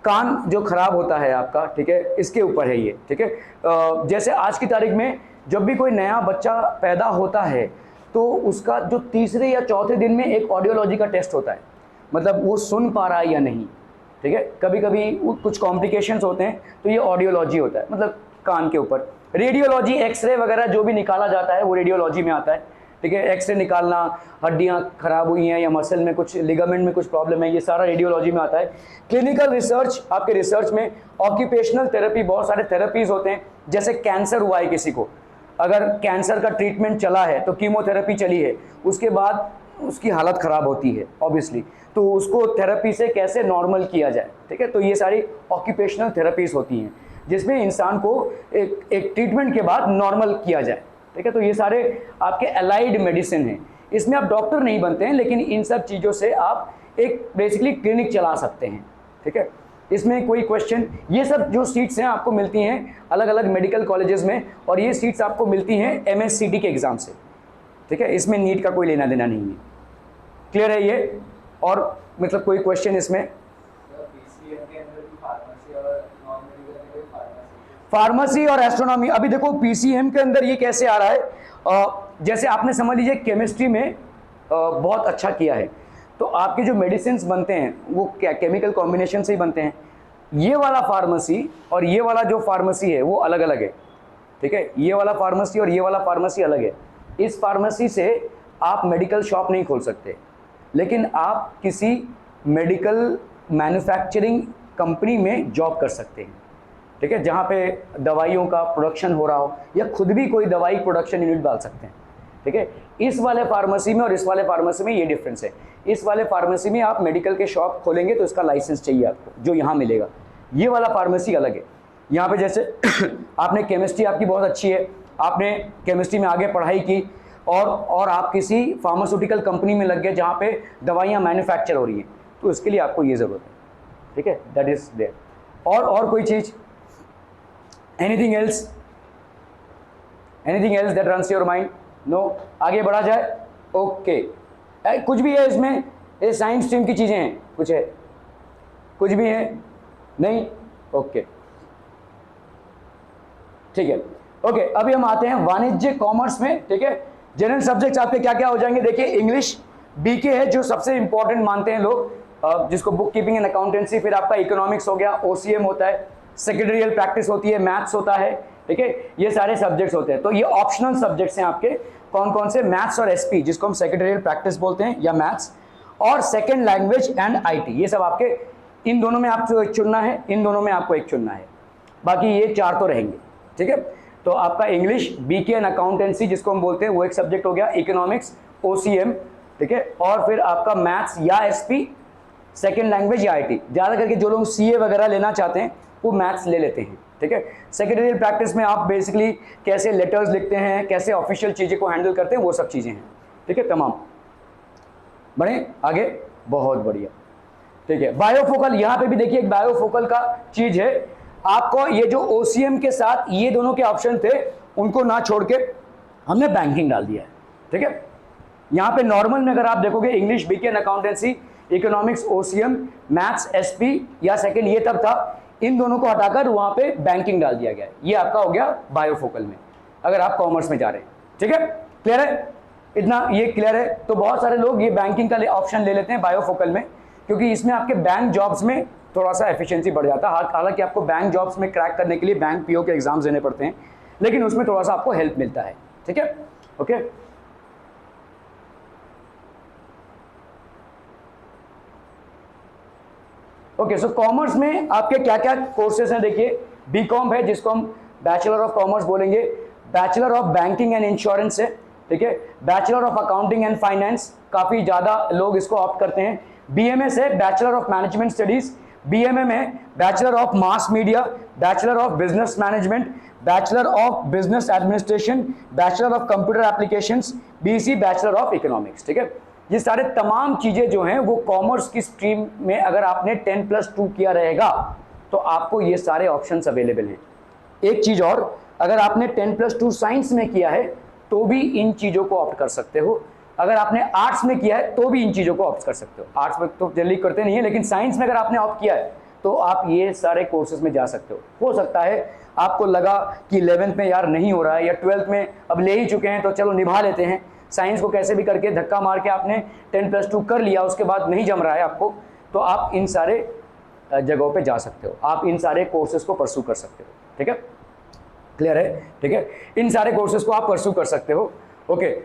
कान जो खराब होता है आपका, ठीक है, इसके ऊपर है ये, ठीक है। जैसे आज की तारीख में जब भी कोई नया बच्चा पैदा होता है तो उसका जो तीसरे या चौथे दिन में एक ऑडियोलॉजी का टेस्ट होता है, मतलब वो सुन पा रहा है या नहीं, ठीक है। कभी कभी कुछ कॉम्प्लिकेशंस होते हैं तो ये ऑडियोलॉजी होता है, मतलब कान के ऊपर। रेडियोलॉजी एक्सरे वगैरह जो भी निकाला जाता है वो रेडियोलॉजी में आता है, ठीक है। एक्सरे निकालना, हड्डियां खराब हुई हैं या मसल में कुछ, लिगामेंट में कुछ प्रॉब्लम है, ये सारा रेडियोलॉजी में आता है। क्लिनिकल रिसर्च, आपके रिसर्च में ऑक्यूपेशनल थेरेपी, बहुत सारे थेरेपीज होते हैं। जैसे कैंसर हुआ है किसी को, अगर कैंसर का ट्रीटमेंट चला है तो कीमोथेरेपी चली है, उसके बाद उसकी हालत ख़राब होती है ऑब्वियसली, तो उसको थेरेपी से कैसे नॉर्मल किया जाए, ठीक है। तो ये सारी ऑक्यूपेशनल थेरेपीज होती हैं जिसमें इंसान को एक ट्रीटमेंट के बाद नॉर्मल किया जाए, ठीक है। तो ये सारे आपके अलाइड मेडिसिन हैं, इसमें आप डॉक्टर नहीं बनते हैं, लेकिन इन सब चीज़ों से आप एक बेसिकली क्लिनिक चला सकते हैं, ठीक है। इसमें कोई क्वेश्चन, ये सब जो सीट्स हैं आपको मिलती हैं अलग अलग मेडिकल कॉलेजेस में, और ये सीट्स आपको मिलती हैं MSCT के एग्ज़ाम से, ठीक है। इसमें नीट का कोई लेना देना नहीं है, क्लियर है ये। और मतलब कोई क्वेश्चन इसमें? फार्मेसी और एस्ट्रोनॉमी, अभी देखो PCM के अंदर ये कैसे आ रहा है, जैसे आपने समझ लीजिए केमिस्ट्री में बहुत अच्छा किया है, तो आपके जो मेडिसिन बनते हैं वो क्या केमिकल कॉम्बिनेशन से ही बनते हैं। ये वाला फार्मेसी और ये वाला जो फार्मेसी है वो अलग अलग है, ठीक है। ये वाला फार्मेसी और ये वाला फार्मेसी अलग है। इस फार्मेसी से आप मेडिकल शॉप नहीं खोल सकते, लेकिन आप किसी मेडिकल मैन्युफैक्चरिंग कंपनी में जॉब कर सकते हैं, ठीक है, जहाँ पे दवाइयों का प्रोडक्शन हो रहा हो, या खुद भी कोई दवाई प्रोडक्शन यूनिट डाल सकते हैं, ठीक है। इस वाले फार्मेसी में और इस वाले फार्मेसी में ये डिफरेंस है। इस वाले फार्मेसी में आप मेडिकल के शॉप खोलेंगे तो इसका लाइसेंस चाहिए आपको, जो यहाँ मिलेगा। ये वाला फार्मेसी अलग है। यहाँ पे जैसे आपने केमिस्ट्री आपकी बहुत अच्छी है, आपने केमिस्ट्री में आगे पढ़ाई की, और आप किसी फार्मास्यूटिकल कंपनी में लग गए जहाँ पे दवाइयाँ मैन्युफैक्चर हो रही हैं, तो इसके लिए आपको ये ज़रूरत है, ठीक है, दैट इज़ देयर। और कोई चीज़, anything else, anything else that runs your mind? No, आगे बढ़ा जाए, ओके। कुछ भी है इसमें, ये साइंस स्ट्रीम की चीज़ें हैं, कुछ है, कुछ भी है नहीं, ओके, ठीक है, ओके। अभी हम आते हैं वाणिज्य कॉमर्स में, ठीक है। जनरल सब्जेक्ट्स आपके क्या क्या हो जाएंगे, देखिए इंग्लिश BK है जो सबसे इंपॉर्टेंट मानते हैं लोग, जिसको बुक कीपिंग एंड अकाउंटेंसी। फिर आपका इकोनॉमिक्स हो गया, OCM होता है, सेक्रेटरियल प्रैक्टिस होती है, मैथ्स होता है, ठीक है, ये सारे सब्जेक्ट्स होते हैं। तो ये ऑप्शनल सब्जेक्ट्स हैं आपके, कौन कौन से? मैथ्स और SP, जिसको हम सेक्रेटरियल प्रैक्टिस बोलते हैं, या मैथ्स, और सेकेंड लैंग्वेज एंड IT, ये सब आपके, इन दोनों में आपको एक चुनना है, इन दोनों में आपको एक चुनना है, बाकी ये 4 तो रहेंगे, ठीक है। तो आपका इंग्लिश, BK एंड अकाउंटेंसी जिसको हम बोलते हैं, वो एक सब्जेक्ट हो गया, इकोनॉमिक्स, OCM, ठीक है, और फिर आपका मैथ्स या SP, सेकेंड लैंग्वेज या IT। ज़्यादा करके जो लोग CA वगैरह लेना चाहते हैं वो मैथ्स ले लेते हैं, ठीक है। सेक्रेटरियल प्रैक्टिस में आप बेसिकली कैसे लेटर्स लिखते हैं, कैसे ऑफिशियल चीज़ें को हैंडल करते हैं, वो सब चीज़ें हैं, ठीक है, तमाम। बढ़े आगे, बहुत बढ़िया, ठीक है। बायोफोकल, यहाँ पे भी देखिए एक बायोफोकल का चीज़ है। आपको ये जो OCM के साथ ये दोनों के ऑप्शन थे, उनको ना छोड़ के हमने बैंकिंग डाल दिया है, ठीक है। यहाँ पे नॉर्मल में अगर आप देखोगे English, BK and accountancy, economics, OCM, maths, SP या सेकेंड, ये तब था, इन दोनों को हटाकर वहाँ पे बैंकिंग डाल दिया गया है। ये आपका हो गया बायोफोकल में, अगर आप कॉमर्स में जा रहे हैं, ठीक है, क्लियर है, इतना ये क्लियर है। तो बहुत सारे लोग ये बैंकिंग का ऑप्शन ले लेते हैं बायोफोकल में, क्योंकि इसमें आपके बैंक जॉब्स में थोड़ा सा एफिशिएंसी बढ़ जाता है। हालांकि आपको बैंक जॉब्स में क्रैक करने के लिए बैंक PO के एग्जाम्स देने पड़ते हैं, लेकिन उसमें थोड़ा सा आपको हेल्प मिलता है, ठीक है, ओके। ओके, सो कॉमर्स में आपके क्या क्या कोर्सेज हैं, देखिए BCom है, जिसको हम बैचलर ऑफ कॉमर्स बोलेंगे, bachelor of banking and insurance है, ठीक है, bachelor of accounting and finance, काफ़ी ज़्यादा लोग इसको ऑप्ट करते हैं। BMS है bachelor of management studies, BMM है bachelor of mass media, bachelor of business management, bachelor of business administration, bachelor of computer applications, BC bachelor of economics. ठीक है, ये सारे तमाम चीज़ें जो हैं वो कॉमर्स की स्ट्रीम में अगर आपने 10+2 किया रहेगा तो आपको ये सारे ऑप्शंस अवेलेबल हैं। एक चीज़ और, अगर आपने 10+2 साइंस में किया है तो भी इन चीज़ों को ऑप्ट कर सकते हो। अगर आपने आर्ट्स में किया है तो भी इन चीज़ों को ऑप्ट कर सकते हो। आर्ट्स में तो जल्दी करते नहीं है, लेकिन साइंस में अगर आपने ऑप्ट किया है तो आप ये सारे कोर्सेज में जा सकते हो सकता है आपको लगा कि 11th में यार नहीं हो रहा है या 12th में अब ले ही चुके हैं तो चलो निभा लेते हैं, साइंस को कैसे भी करके धक्का मार के आपने 10+2 कर लिया, उसके बाद नहीं जम रहा है आपको, तो आप इन सारे जगहों पे जा सकते हो, आप इन सारे कोर्सेज को परस्यू कर सकते हो। ठीक है, क्लियर है? ठीक है, इन सारे कोर्सेज को आप परस्यू कर सकते हो। ओके,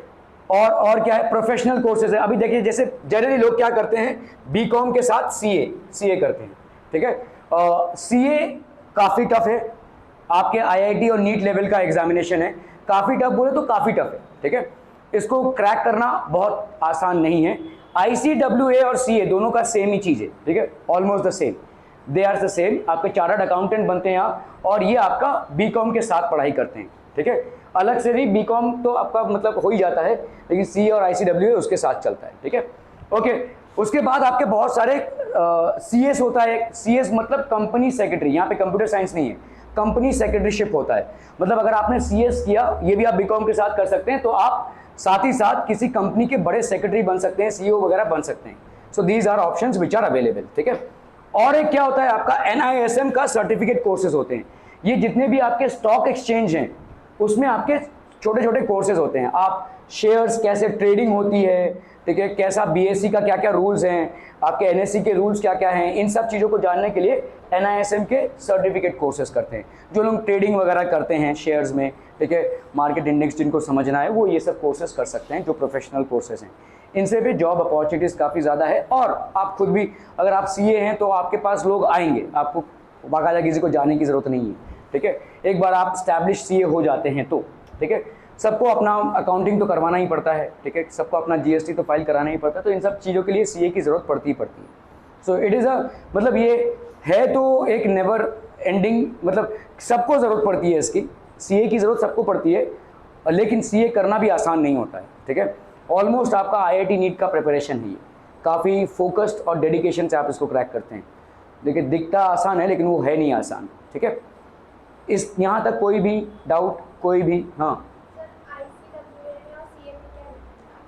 और क्या है, प्रोफेशनल कोर्सेज है। अभी देखिए जैसे जनरली लोग क्या करते हैं, बीकॉम के साथ सीए करते हैं। ठीक है, सीए काफ़ी टफ है, आपके आईआईटी और नीट लेवल का एग्जामिनेशन है, काफ़ी टफ बोले तो काफ़ी टफ है। ठीक है, इसको क्रैक करना बहुत आसान नहीं है। ICWA और CA दोनों का सेम ही चीज़ है। ठीक है, almost the same, they are the same. आपके चार्टर्ड अकाउंटेंट बनते हैं आप, और ये आपका बीकॉम के साथ पढ़ाई करते हैं। ठीक है, अलग से भी बीकॉम तो आपका मतलब हो ही जाता है, लेकिन CA और ICWA उसके साथ चलता है। ठीक है, ओके। उसके बाद आपके बहुत सारे CS होता है। CS मतलब कंपनी सेक्रेटरी, यहाँ पे कंप्यूटर साइंस नहीं है, कंपनी सेक्रेटरीशिप होता है। मतलब अगर आपने CS किया, ये भी आप बीकॉम के साथ कर सकते हैं, तो आप साथ ही साथ किसी कंपनी के बड़े सेक्रेटरी बन सकते हैं, CEO वगैरह बन सकते हैं। So these are options which are available. ठीक है, और एक क्या होता है आपका NISM का सर्टिफिकेट कोर्सेज होते हैं। ये जितने भी आपके स्टॉक एक्सचेंज हैं उसमें आपके छोटे छोटे कोर्सेज होते हैं। आप शेयर्स कैसे ट्रेडिंग होती है, ठीक है, कैसा BSE का क्या क्या रूल्स हैं, आपके NSE के रूल्स क्या क्या हैं, इन सब चीज़ों को जानने के लिए NISM के सर्टिफिकेट कोर्सेज करते हैं। जो लोग ट्रेडिंग वगैरह करते हैं शेयर्स में, ठीक है, मार्केट इंडेक्स जिनको समझना है वो ये सब कोर्सेज कर सकते हैं, जो प्रोफेशनल कोर्सेज हैं। इनसे भी जॉब अपॉर्चुनिटीज़ काफ़ी ज़्यादा है। और आप खुद भी अगर आप CA हैं तो आपके पास लोग आएंगे, आपको बाकायदा किसी को जाने की ज़रूरत नहीं है। ठीक है, एक बार आप स्टैब्लिश CA हो जाते हैं तो ठीक है, सबको अपना अकाउंटिंग तो करवाना ही पड़ता है। ठीक है, सबको अपना GST तो फाइल कराना ही पड़ता है, तो इन सब चीज़ों के लिए CA की ज़रूरत पड़ती ही पड़ती है। सो इट इज़ मतलब ये है तो एक नेवर एंडिंग, मतलब सबको ज़रूरत पड़ती है इसकी, CA की ज़रूरत सबको पड़ती है, लेकिन CA करना भी आसान नहीं होता है। ठीक है, ऑलमोस्ट आपका IIT नीट का प्रिपरेशन है, काफ़ी फोकस्ड और डेडिकेशन से आप इसको क्रैक करते हैं। देखिए दिखता आसान है लेकिन वो है नहीं आसान। ठीक है, इस यहाँ तक कोई भी डाउट, कोई भी? हाँ,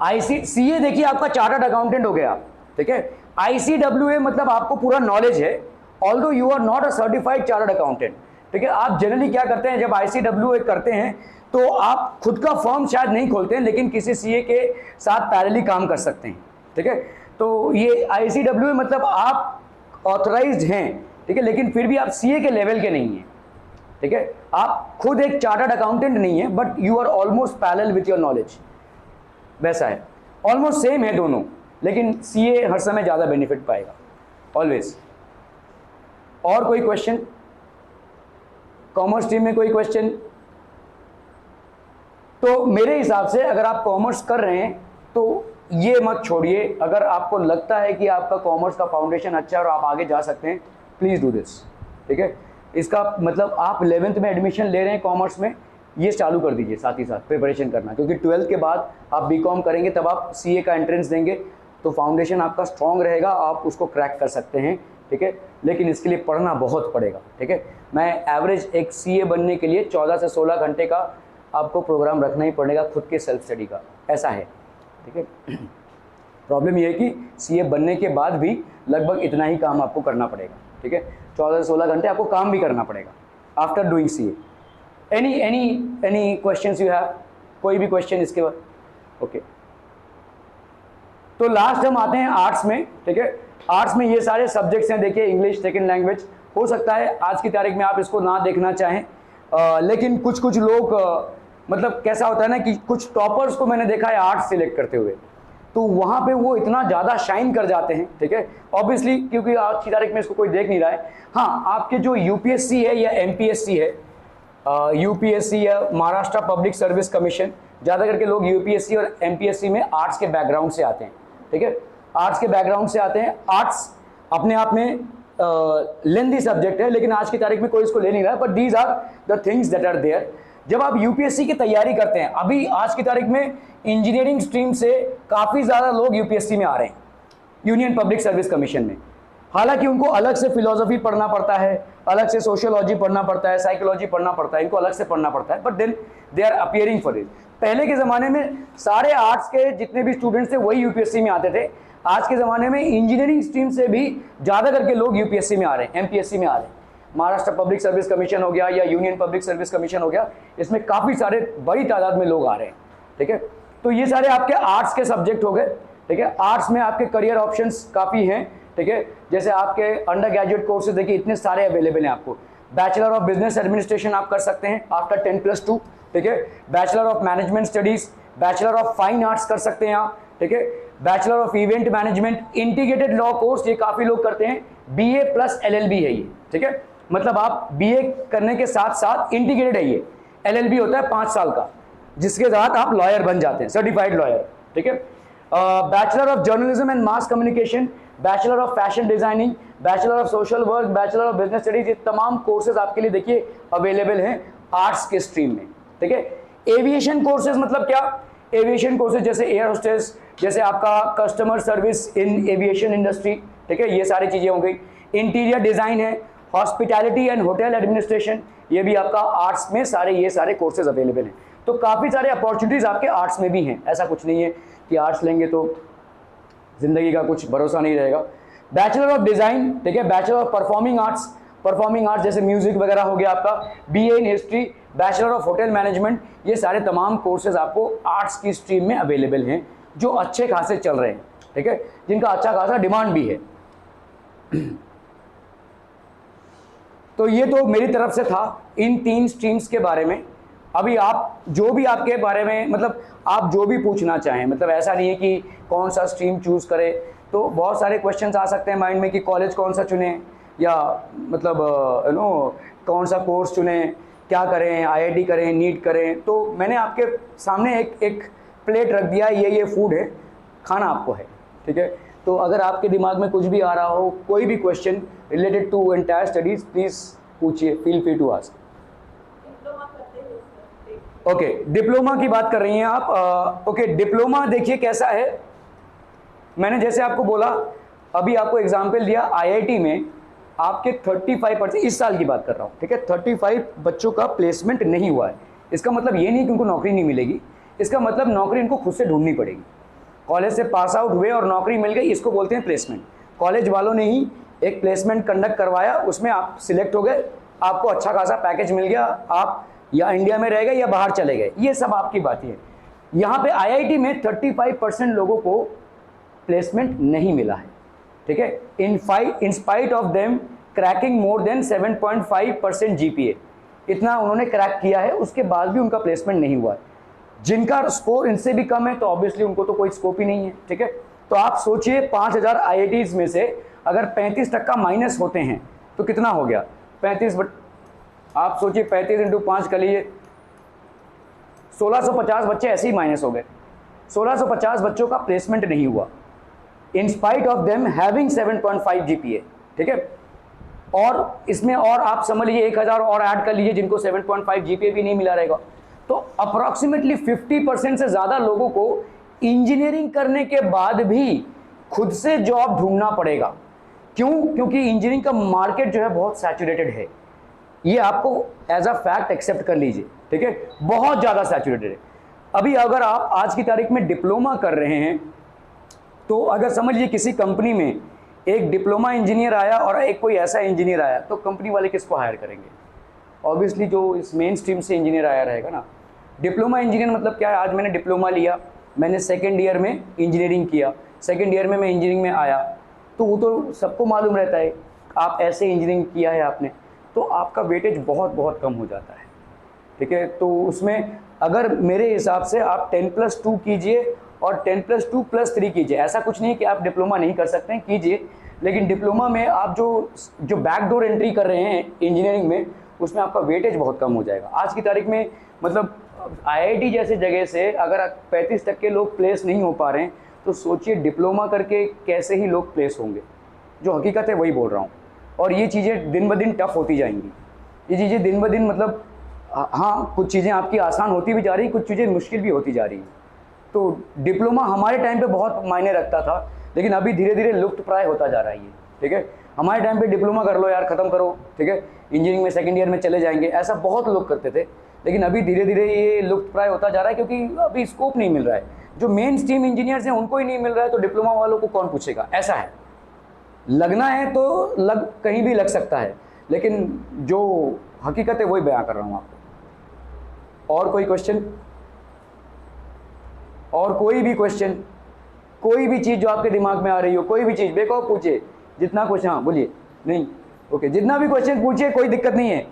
CA देखिए आपका चार्टर्ड अकाउंटेंट हो गया। ठीक है, ICWA मतलब आपको पूरा नॉलेज है, although you are not a certified chartered accountant. ठीक है, आप जनरली क्या करते हैं, जब ICWA करते हैं तो आप खुद का फर्म शायद नहीं खोलते हैं, लेकिन किसी CA के साथ पैरेलली काम कर सकते हैं। ठीक है, तो ये ICWA मतलब आप ऑथराइज्ड हैं, ठीक है, लेकिन फिर भी आप CA के लेवल के नहीं हैं। ठीक है, आप खुद एक चार्टर्ड अकाउंटेंट नहीं है, but you are almost parallel with your knowledge, वैसा है, ऑलमोस्ट सेम है दोनों, लेकिन CA हर समय ज़्यादा बेनिफिट पाएगा ऑलवेज। और कोई क्वेश्चन? कॉमर्स टीम में कोई क्वेश्चन? तो मेरे हिसाब से अगर आप कॉमर्स कर रहे हैं तो ये मत छोड़िए। अगर आपको लगता है कि आपका कॉमर्स का फाउंडेशन अच्छा है और आप आगे जा सकते हैं, प्लीज़ डू दिस। ठीक है, इसका मतलब आप 11th में एडमिशन ले रहे हैं कॉमर्स में, ये चालू कर दीजिए साथ ही साथ प्रिपरेशन करना, क्योंकि 12th के बाद आप BCom करेंगे, तब आप CA का एंट्रेंस देंगे, तो फाउंडेशन आपका स्ट्रॉन्ग रहेगा, आप उसको क्रैक कर सकते हैं। ठीक है, लेकिन इसके लिए पढ़ना बहुत पड़ेगा। ठीक है, मैं एवरेज एक CA बनने के लिए 14 से 16 घंटे का आपको प्रोग्राम रखना ही पड़ेगा खुद के सेल्फ स्टडी का, ऐसा है। ठीक है, प्रॉब्लम ये है कि CA बनने के बाद भी लगभग इतना ही काम आपको करना पड़ेगा। ठीक है, 14 से 16 घंटे आपको काम भी करना पड़ेगा after doing CA। Any questions you have? कोई भी क्वेश्चन इसके बाद? ओके, तो लास्ट हम आते हैं आर्ट्स में। ठीक है, आर्ट्स में ये सारे सब्जेक्ट्स हैं। देखिए इंग्लिश सेकंड लैंग्वेज, हो सकता है आज की तारीख में आप इसको ना देखना चाहें, लेकिन कुछ लोग मतलब कैसा होता है ना कि कुछ टॉपर्स को मैंने देखा है आर्ट्स सिलेक्ट करते हुए, तो वहाँ पे वो इतना ज़्यादा शाइन कर जाते हैं। ठीक है, ऑब्वियसली क्योंकि आज की तारीख में इसको कोई देख नहीं रहा है। हाँ, आपके जो UPSC है या MPSC है, UPSC या महाराष्ट्र पब्लिक सर्विस कमीशन, ज़्यादा करके लोग UPSC और MPSC में आर्ट्स के बैकग्राउंड से आते हैं। ठीक है, आर्ट्स के बैकग्राउंड से आते हैं। आर्ट्स अपने आप में लेंथी सब्जेक्ट है, लेकिन आज की तारीख में कोई इसको ले नहीं रहा है, but these are the things that are there. जब आप यूपीएससी की तैयारी करते हैं, अभी आज की तारीख में इंजीनियरिंग स्ट्रीम से काफ़ी ज़्यादा लोग यूपीएससी में आ रहे हैं, यूनियन पब्लिक सर्विस कमीशन में। हालांकि उनको अलग से फिलोसफी पढ़ना पड़ता है, अलग से सोशियोलॉजी पढ़ना पड़ता है, साइकोलॉजी पढ़ना पड़ता है, इनको अलग से पढ़ना पड़ता है, but then they are appearing for it. पहले के ज़माने में सारे आर्ट्स के जितने भी स्टूडेंट्स थे वही यूपीएससी में आते थे। आज के ज़माने में इंजीनियरिंग स्ट्रीम से भी ज़्यादा करके लोग यूपीएससी में आ रहे हैं, एमपीएससी में आ रहे हैं। महाराष्ट्र पब्लिक सर्विस कमीशन हो गया या यूनियन पब्लिक सर्विस कमीशन हो गया, इसमें काफ़ी सारे बड़ी तादाद में लोग आ रहे हैं, ठीक है। तो ये सारे आपके आर्ट्स के सब्जेक्ट हो गए, ठीक है। आर्ट्स में आपके करियर ऑप्शंस काफ़ी हैं, ठीक है। जैसे आपके अंडर ग्रेजुएट कोर्सेज देखिए इतने सारे अवेलेबल हैं आपको। बैचलर ऑफ बिजनेस एडमिनिस्ट्रेशन आप कर सकते हैं आफ्टर 10+2, ठीक है। Bachelor of management studies, bachelor of fine arts कर सकते हैं आप, ठीक है। Bachelor of event management, integrated law course ये काफ़ी लोग करते हैं, BA प्लस LLB है ये, ठीक है। मतलब आप BA करने के साथ साथ इंटीग्रेटेड है ये, LLB होता है 5 साल का, जिसके साथ आप लॉयर बन जाते हैं, सर्टिफाइड लॉयर, ठीक है। Bachelor of journalism and mass communication, bachelor of fashion designing, bachelor of social work, bachelor of business studies, ये तमाम कोर्सेज आपके लिए देखिए अवेलेबल हैं आर्ट्स के स्ट्रीम में, ठीक है। एविएशन कोर्सेज मतलब क्या? एविएशन कोर्सेज जैसे एयर होस्टेस, जैसे आपका customer service in aviation industry, ठीक है, ये सारी चीज़ें हो गई। इंटीरियर डिज़ाइन है, हॉस्पिटैलिटी एंड होटल एडमिनिस्ट्रेशन, ये भी आपका आर्ट्स में सारे ये सारे कोर्सेज अवेलेबल हैं। तो काफ़ी सारे अपॉर्चुनिटीज़ आपके आर्ट्स में भी हैं, ऐसा कुछ नहीं है कि आर्ट्स लेंगे तो ज़िंदगी का कुछ भरोसा नहीं रहेगा। बैचलर ऑफ डिज़ाइन, ठीक है, bachelor of performing arts, performing arts जैसे म्यूजिक वगैरह हो गया आपका, BA in history, bachelor of hotel management, ये सारे तमाम कोर्सेज आपको आर्ट्स की स्ट्रीम में अवेलेबल हैं, जो अच्छे खासे चल रहे हैं, ठीक है, जिनका अच्छा खासा डिमांड भी है। तो ये तो मेरी तरफ से था इन 3 स्ट्रीम्स के बारे में। अभी आप जो भी आपके बारे में मतलब आप जो भी पूछना चाहें, मतलब ऐसा नहीं है कि कौन सा स्ट्रीम चूज़ करें, तो बहुत सारे क्वेश्चंस आ सकते हैं माइंड में कि कॉलेज कौन सा चुनें, या मतलब कौन सा कोर्स चुनें, क्या करें, IIT करें, नीट करें। तो मैंने आपके सामने एक प्लेट रख दिया, ये फूड है, खाना आपको है, ठीक है। तो अगर आपके दिमाग में कुछ भी आ रहा हो, कोई भी question related to entire studies, please पूछिए, feel free to ask. Okay, diploma की बात कर रही हैं आप। ओके, डिप्लोमा देखिए कैसा है। मैंने जैसे आपको बोला, अभी आपको एग्जाम्पल दिया, IIT में आपके 35%, इस साल की बात कर रहा हूँ, ठीक है, 35 बच्चों का प्लेसमेंट नहीं हुआ है। इसका मतलब ये नहीं कि उनको नौकरी नहीं मिलेगी, इसका मतलब नौकरी इनको खुद से ढूंढनी पड़ेगी। कॉलेज से पास आउट हुए और नौकरी मिल गई, इसको बोलते हैं प्लेसमेंट। कॉलेज वालों ने ही एक प्लेसमेंट कंडक्ट करवाया, उसमें आप सिलेक्ट हो गए, आपको अच्छा खासा पैकेज मिल गया, आप या इंडिया में रह गए या बाहर चले गए, ये सब आपकी बातें हैं। यहाँ पे IIT में 35% लोगों को प्लेसमेंट नहीं मिला है, ठीक है। In spite of them cracking more than 7.5% GPA, इतना उन्होंने क्रैक किया है, उसके बाद भी उनका प्लेसमेंट नहीं हुआ है। जिनका स्कोर इनसे भी कम है तो ऑब्वियसली उनको तो कोई स्कोप ही नहीं है, ठीक है। तो आप सोचिए 5000 IITs में से अगर 35% माइनस होते हैं तो कितना हो गया, 35, आप सोचिए 35 × 5 कर लीजिए, 1650 बच्चे ऐसे ही माइनस हो गए। 1650 बच्चों का प्लेसमेंट नहीं हुआ, in spite of them having 7.5 GPA, ठीक है। और इसमें और आप समझ लीजिए 1000 और ऐड कर लीजिए जिनको 7.5 GPA भी नहीं मिला रहेगा। तो अप्रॉक्सीमेटली 50% से ज़्यादा लोगों को इंजीनियरिंग करने के बाद भी खुद से जॉब ढूंढना पड़ेगा। क्यों? क्योंकि इंजीनियरिंग का मार्केट जो है बहुत सैचुरेटेड है, ये आपको एज अ फैक्ट एक्सेप्ट कर लीजिए, ठीक है, बहुत ज़्यादा सैचुरेटेड है। अभी अगर आप आज की तारीख में डिप्लोमा कर रहे हैं, तो अगर समझ लीजिए किसी कंपनी में एक डिप्लोमा इंजीनियर आया और एक कोई ऐसा इंजीनियर आया, तो कंपनी वाले किसको हायर करेंगे? ऑब्वियसली जो इस मेन स्ट्रीम से इंजीनियर आया रहेगा ना। डिप्लोमा इंजीनियर मतलब क्या है? आज मैंने डिप्लोमा लिया, मैंने सेकेंड ईयर में इंजीनियरिंग किया, सेकेंड ईयर में मैं इंजीनियरिंग में आया, तो वो तो सबको मालूम रहता है आप ऐसे इंजीनियरिंग किया है आपने, तो आपका वेटेज बहुत बहुत कम हो जाता है, ठीक है। तो उसमें अगर मेरे हिसाब से आप 10+2 कीजिए और 10+2 + 3 कीजिए। ऐसा कुछ नहीं है कि आप डिप्लोमा नहीं कर सकते हैं, कीजिए, लेकिन डिप्लोमा में आप जो बैकडोर एंट्री कर रहे हैं इंजीनियरिंग में, उसमें आपका वेटेज बहुत कम हो जाएगा। आज की तारीख में मतलब IIT जैसे जगह से अगर 35% लोग प्लेस नहीं हो पा रहे हैं, तो सोचिए डिप्लोमा करके कैसे ही लोग प्लेस होंगे। जो हकीकत है वही बोल रहा हूँ। और ये चीज़ें दिन ब दिन टफ होती जाएंगी, ये चीज़ें दिन ब दिन मतलब हाँ कुछ चीज़ें आपकी आसान होती भी जा रही, कुछ चीज़ें मुश्किल भी होती जा रही हैं। तो डिप्लोमा हमारे टाइम पे बहुत मायने रखता था, लेकिन अभी धीरे धीरे लुप्त प्राय होता जा रहा है ये, ठीक है। हमारे टाइम पे डिप्लोमा कर लो यार, ख़त्म करो, ठीक है, इंजीनियरिंग में सेकंड ईयर में चले जाएंगे, ऐसा बहुत लोग करते थे। लेकिन अभी धीरे धीरे ये लुप्त प्राय होता जा रहा है, क्योंकि अभी स्कोप नहीं मिल रहा है। जो मेन स्ट्रीम इंजीनियर्स हैं उनको ही नहीं मिल रहा है, तो डिप्लोमा वालों को कौन पूछेगा, ऐसा है। लगना है तो लग कहीं भी लग सकता है, लेकिन जो हकीकत है वही बयां कर रहा हूँ आपको। और कोई क्वेश्चन, और कोई भी क्वेश्चन, कोई भी चीज़ जो आपके दिमाग में आ रही हो, कोई भी चीज़ बेखौफ पूछिए, जितना कुछ, हाँ बोलिए, नहीं ओके, जितना भी क्वेश्चन पूछिए, कोई दिक्कत नहीं है।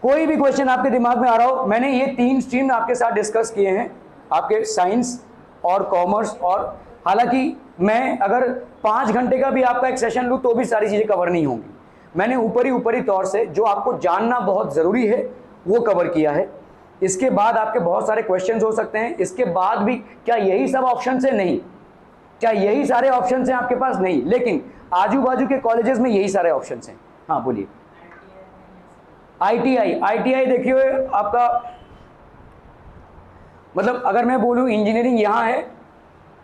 कोई भी क्वेश्चन आपके दिमाग में आ रहा हो, मैंने ये 3 स्ट्रीम आपके साथ डिस्कस किए हैं, आपके साइंस और कॉमर्स, और हालांकि मैं अगर 5 घंटे का भी आपका एक सेशन लूँ तो भी सारी चीज़ें कवर नहीं होंगी। मैंने ऊपरी तौर से जो आपको जानना बहुत ज़रूरी है वो कवर किया है। इसके बाद आपके बहुत सारे क्वेश्चंस हो सकते हैं, इसके बाद भी क्या यही सब ऑप्शन है? नहीं। क्या यही सारे ऑप्शन हैं आपके पास? नहीं, लेकिन आजू बाजू के कॉलेजेस में यही सारे ऑप्शन हैं। हाँ बोलिए। आईटीआई देखिए आपका, मतलब अगर मैं बोलूं इंजीनियरिंग यहाँ है,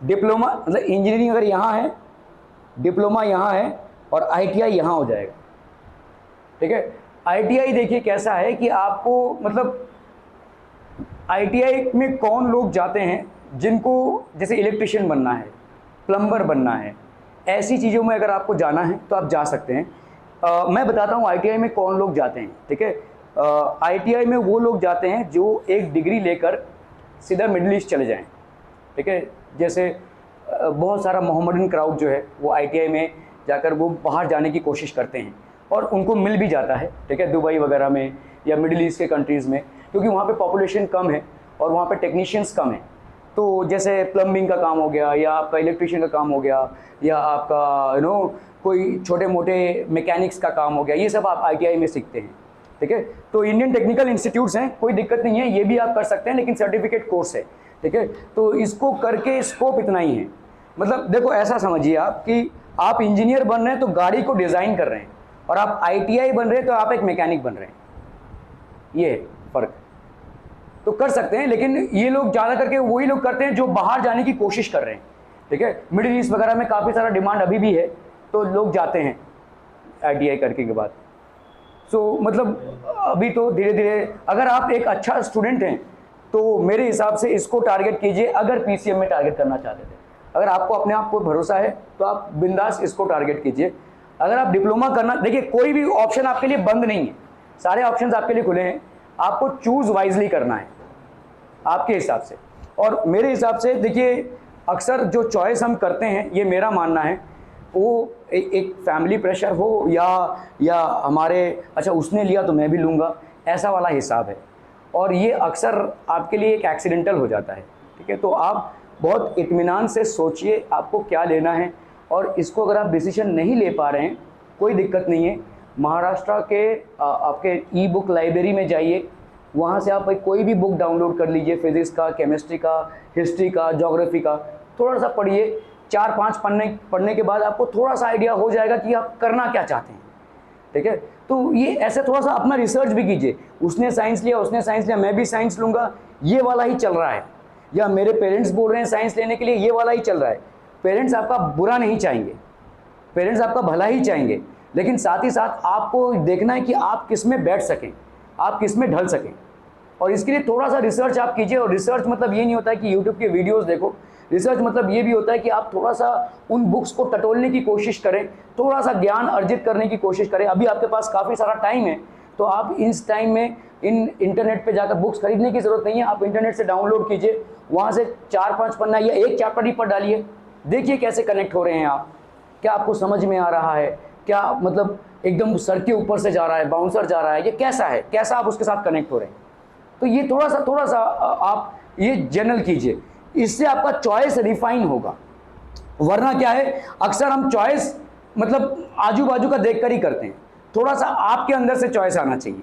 डिप्लोमा मतलब इंजीनियरिंग अगर यहाँ है, डिप्लोमा यहाँ है, और आईटीआई यहाँ हो जाएगा, ठीक है। आईटीआई देखिए कैसा है कि आपको मतलब आईटीआई में कौन लोग जाते हैं जिनको जैसे इलेक्ट्रिशियन बनना है, प्लम्बर बनना है, ऐसी चीज़ों में अगर आपको जाना है तो आप जा सकते हैं। मैं बताता हूँ आईटीआई में कौन लोग जाते हैं, ठीक है। आईटीआई में वो लोग जाते हैं जो एक डिग्री लेकर सीधा मिडिल ईस्ट चले जाएं, ठीक है। जैसे बहुत सारा मोहम्मडन क्राउड जो है वो आईटीआई में जाकर वो बाहर जाने की कोशिश करते हैं, और उनको मिल भी जाता है, ठीक है, दुबई वगैरह में या मिडिल ईस्ट के कंट्रीज़ में, क्योंकि वहाँ पे पॉपुलेशन कम है और वहाँ पे टेक्नीशियंस कम हैं। तो जैसे प्लम्बिंग का काम हो गया, या आपका इलेक्ट्रिशियन का काम हो गया, या आपका कोई छोटे मोटे मैकेनिक्स का काम हो गया, ये सब आप आईटीआई में सीखते हैं, ठीक है। तो इंडियन टेक्निकल इंस्टीट्यूट्स हैं, कोई दिक्कत नहीं है, ये भी आप कर सकते हैं, लेकिन सर्टिफिकेट कोर्स है, ठीक है। तो इसको करके स्कोप इतना ही है। मतलब देखो ऐसा समझिए आप कि आप इंजीनियर बन रहे हैं तो गाड़ी को डिज़ाइन कर रहे हैं, और आप आईटीआई बन रहे हैं तो आप एक मैकेनिक बन रहे हैं, ये है फ़र्क। तो कर सकते हैं, लेकिन ये लोग ज़्यादा करके वही लोग करते हैं जो बाहर जाने की कोशिश कर रहे हैं, ठीक है। मिडिल ईस्ट वगैरह में काफ़ी सारा डिमांड अभी भी है, तो लोग जाते हैं आईटीआई करके के बाद। सो मतलब अभी तो धीरे धीरे अगर आप एक अच्छा स्टूडेंट हैं तो मेरे हिसाब से इसको टारगेट कीजिए। अगर पीसीएम में टारगेट करना चाहते थे, अगर आपको अपने आप को भरोसा है तो आप बिंदास इसको टारगेट कीजिए। अगर आप डिप्लोमा करना, देखिए कोई भी ऑप्शन आपके लिए बंद नहीं है, सारे ऑप्शंस आपके लिए खुले हैं, आपको चूज़ वाइजली करना है आपके हिसाब से। और मेरे हिसाब से देखिए अक्सर जो चॉइस हम करते हैं, ये मेरा मानना है, वो एक फैमिली प्रेशर हो या हमारे अच्छा उसने लिया तो मैं भी लूँगा, ऐसा वाला हिसाब है, और ये अक्सर आपके लिए एक एक्सीडेंटल हो जाता है, ठीक है। तो आप बहुत इत्मीनान से सोचिए आपको क्या लेना है, और इसको अगर आप डिसीजन नहीं ले पा रहे हैं कोई दिक्कत नहीं है। महाराष्ट्र के आपके ई बुक लाइब्रेरी में जाइए, वहाँ से आप कोई भी बुक डाउनलोड कर लीजिए, फिज़िक्स का, केमिस्ट्री का, हिस्ट्री का, ज्योग्राफी का, थोड़ा सा पढ़िए। 4-5 पढ़ने के बाद आपको थोड़ा सा आइडिया हो जाएगा कि आप करना क्या चाहते हैं, ठीक है। तो ये ऐसे थोड़ा सा अपना रिसर्च भी कीजिए, उसने साइंस लिया, उसने साइंस लिया, मैं भी साइंस लूँगा, ये वाला ही चल रहा है, या मेरे पेरेंट्स बोल रहे हैं साइंस लेने के लिए, ये वाला ही चल रहा है। पेरेंट्स आपका बुरा नहीं चाहेंगे, पेरेंट्स आपका भला ही चाहेंगे, लेकिन साथ ही साथ आपको देखना है कि आप किस में बैठ सकें, आप किस में ढल सकें, और इसके लिए थोड़ा सा रिसर्च आप कीजिए। और रिसर्च मतलब ये नहीं होता है कि यूट्यूब के वीडियोस देखो, रिसर्च मतलब ये भी होता है कि आप थोड़ा सा उन बुक्स को टटोलने की कोशिश करें, थोड़ा सा ज्ञान अर्जित करने की कोशिश करें। अभी आपके पास काफ़ी सारा टाइम है, तो आप इस टाइम में इन इंटरनेट पे जाकर बुक्स खरीदने की ज़रूरत नहीं है, आप इंटरनेट से डाउनलोड कीजिए, वहाँ से 4-5 पन्ना या एक चैप्टर ही पढ़ डालिए, देखिए कैसे कनेक्ट हो रहे हैं आप, क्या आपको समझ में आ रहा है, क्या मतलब एकदम सर के ऊपर से जा रहा है, बाउंसर जा रहा है, ये कैसा है, कैसा आप उसके साथ कनेक्ट हो रहे हैं। तो ये थोड़ा सा आप ये जनरल कीजिए, इससे आपका चॉइस रिफाइन होगा। वरना क्या है, अक्सर हम चॉइस मतलब आजू बाजू का देखकर ही करते हैं, थोड़ा सा आपके अंदर से चॉइस आना चाहिए,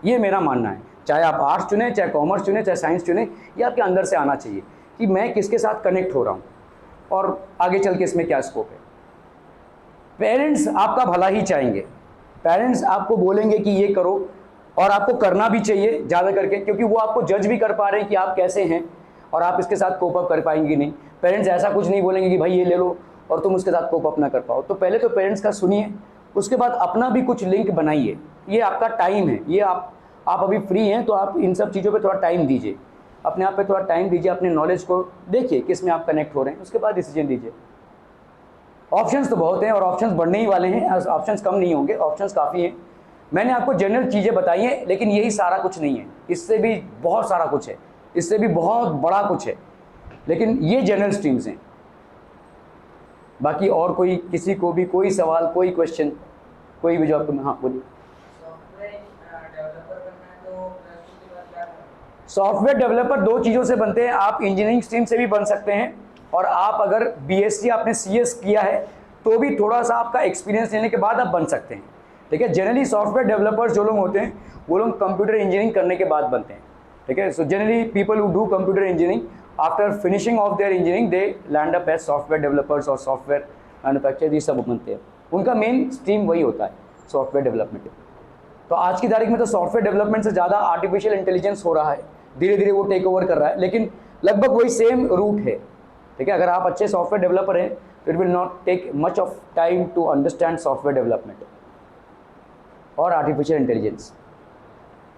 ये मेरा मानना है। चाहे आप आर्ट्स चुने, चाहे कॉमर्स चुने, चाहे साइंस चुने, ये आपके अंदर से आना चाहिए। कि मैं किसके साथ कनेक्ट हो रहा हूँ और आगे चल के इसमें क्या स्कोप है। पेरेंट्स आपका भला ही चाहेंगे, पेरेंट्स आपको बोलेंगे कि ये करो, और आपको करना भी चाहिए ज़्यादा करके, क्योंकि वो आपको जज भी कर पा रहे हैं कि आप कैसे हैं और आप इसके साथ कोप अप कर पाएंगे कि नहीं। पेरेंट्स ऐसा कुछ नहीं बोलेंगे कि भाई ये ले लो और तुम उसके साथ कोप अप ना कर पाओ। तो पहले तो पेरेंट्स का सुनिए, उसके बाद अपना भी कुछ लिंक बनाइए। ये आपका टाइम है, ये आप अभी फ्री हैं तो आप इन सब चीज़ों पे थोड़ा टाइम दीजिए, अपने आप पे थोड़ा टाइम दीजिए, अपने नॉलेज को देखिए किस में आप कनेक्ट हो रहे हैं, उसके बाद डिसीजन लीजिए। ऑप्शंस तो बहुत हैं और ऑप्शंस बढ़ने ही वाले हैं, ऑप्शंस कम नहीं होंगे, ऑप्शंस काफ़ी हैं। मैंने आपको जनरल चीज़ें बताई हैं, लेकिन यही सारा कुछ नहीं है, इससे भी बहुत सारा कुछ है, इससे भी बहुत बड़ा कुछ है, लेकिन ये जनरल स्ट्रीम्स हैं। बाकी और कोई किसी को भी कोई सवाल, कोई क्वेश्चन, कोई भी जो आपको, हाँ बोलिए। सॉफ्टवेयर डेवलपर दो चीज़ों से बनते हैं, आप इंजीनियरिंग स्ट्रीम से भी बन सकते हैं, और आप अगर बीएससी आपने सीएस किया है तो भी थोड़ा सा आपका एक्सपीरियंस लेने के बाद आप बन सकते हैं, ठीक है। जनरली सॉफ्टवेयर डेवलपर्स जो लोग होते हैं वो लोग कंप्यूटर इंजीनियरिंग करने के बाद बनते हैं, ठीक है। So generally people who do computer engineering after finishing of their engineering they land up as software developers और सॉफ्टवेयर मैन्युफैक्चरर, ये सब बनते हैं। उनका मेन स्ट्रीम वही होता है, सॉफ्टवेयर डेवलपमेंट। तो आज की तारीख में तो सॉफ्टवेयर डेवलपमेंट से ज़्यादा आर्टिफिशियल इंटेलिजेंस हो रहा है, धीरे धीरे वो टेक ओवर कर रहा है, लेकिन लगभग वही सेम रूट है, ठीक है। अगर आप अच्छे सॉफ्टवेयर डेवलपर हैं तो it will not take much of time to understand software development और आर्टिफिशियल इंटेलिजेंस।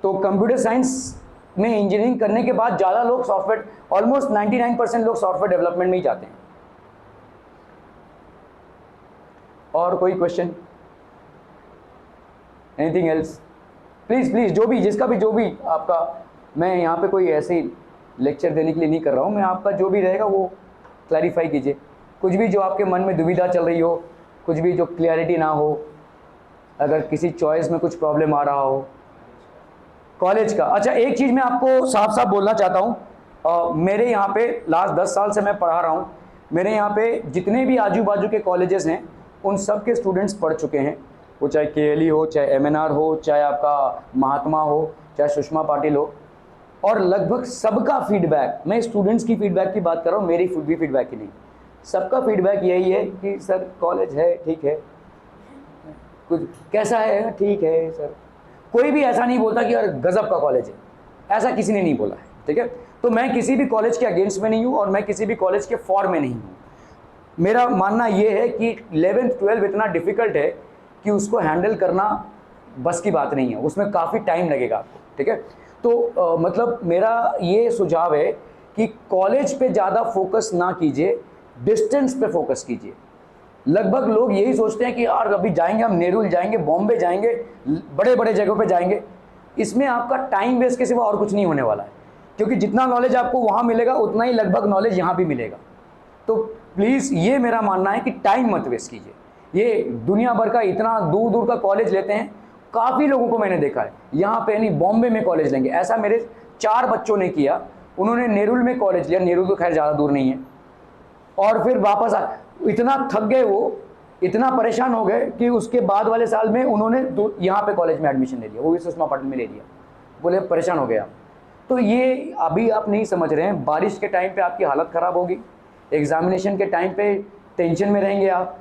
तो कंप्यूटर साइंस में इंजीनियरिंग करने के बाद ज़्यादा लोग सॉफ्टवेयर, ऑलमोस्ट 99% लोग सॉफ्टवेयर डेवलपमेंट में ही जाते हैं। और कोई question, anything else? Please please, जो भी जिसका भी जो भी आपका, मैं यहाँ पे कोई ऐसे लेक्चर देने के लिए नहीं कर रहा हूँ, मैं आपका जो भी रहेगा वो क्लैरिफाई कीजिए। कुछ भी जो आपके मन में दुविधा चल रही हो, कुछ भी जो क्लियरिटी ना हो, अगर किसी चॉइस में कुछ प्रॉब्लम आ रहा हो कॉलेज का। अच्छा, एक चीज़ मैं आपको साफ साफ बोलना चाहता हूँ, मेरे यहाँ पे लास्ट 10 साल से मैं पढ़ा रहा हूँ, मेरे यहाँ पे जितने भी आजू बाजू के कॉलेजेस हैं उन सब के स्टूडेंट्स पढ़ चुके हैं, वो चाहे केएलई हो, चाहे एमएनआर हो, चाहे आपका महात्मा हो, चाहे सुषमा पाटिल हो, और लगभग सबका फीडबैक, मैं स्टूडेंट्स की फीडबैक की बात कर रहा हूँ, मेरी भी फीडबैक की नहीं, सबका फीडबैक यही है कि सर कॉलेज है ठीक है, कुछ कैसा है ठीक है सर। कोई भी ऐसा नहीं बोलता कि यार गजब का कॉलेज है, ऐसा किसी ने नहीं बोला है, ठीक है। तो मैं किसी भी कॉलेज के अगेंस्ट में नहीं हूँ और मैं किसी भी कॉलेज के फॉर में नहीं हूँ। मेरा मानना ये है कि 11th 12th इतना डिफ़िकल्ट है कि उसको हैंडल करना बस की बात नहीं है, उसमें काफ़ी टाइम लगेगा आपको, ठीक है। तो मतलब मेरा ये सुझाव है कि कॉलेज पे ज़्यादा फोकस ना कीजिए, डिस्टेंस पे फोकस कीजिए। लगभग लोग यही सोचते हैं कि यार अभी जाएंगे हम, नेहरू जाएंगे, बॉम्बे जाएंगे, बड़े बड़े जगहों पे जाएंगे, इसमें आपका टाइम वेस्ट के सिवा और कुछ नहीं होने वाला है, क्योंकि जितना नॉलेज आपको वहाँ मिलेगा उतना ही लगभग नॉलेज यहाँ भी मिलेगा। तो प्लीज़ ये मेरा मानना है कि टाइम मत वेस्ट कीजिए। ये दुनिया भर का इतना दूर दूर का कॉलेज लेते हैं, काफ़ी लोगों को मैंने देखा है, यहाँ पे नहीं बॉम्बे में कॉलेज लेंगे, ऐसा मेरे 4 बच्चों ने किया। उन्होंने नेरुल में कॉलेज लिया, नेरुल तो खैर ज़्यादा दूर नहीं है, और फिर वापस इतना थक गए वो, इतना परेशान हो गए कि उसके बाद वाले साल में उन्होंने यहाँ पे कॉलेज में एडमिशन ले लिया, वो भी सुषमा पाटिल में ले लिया, बोले परेशान हो गया। तो ये अभी आप नहीं समझ रहे हैं, बारिश के टाइम पे आपकी हालत ख़राब होगी, एग्जामिनेशन के टाइम पे टेंशन में रहेंगे आप,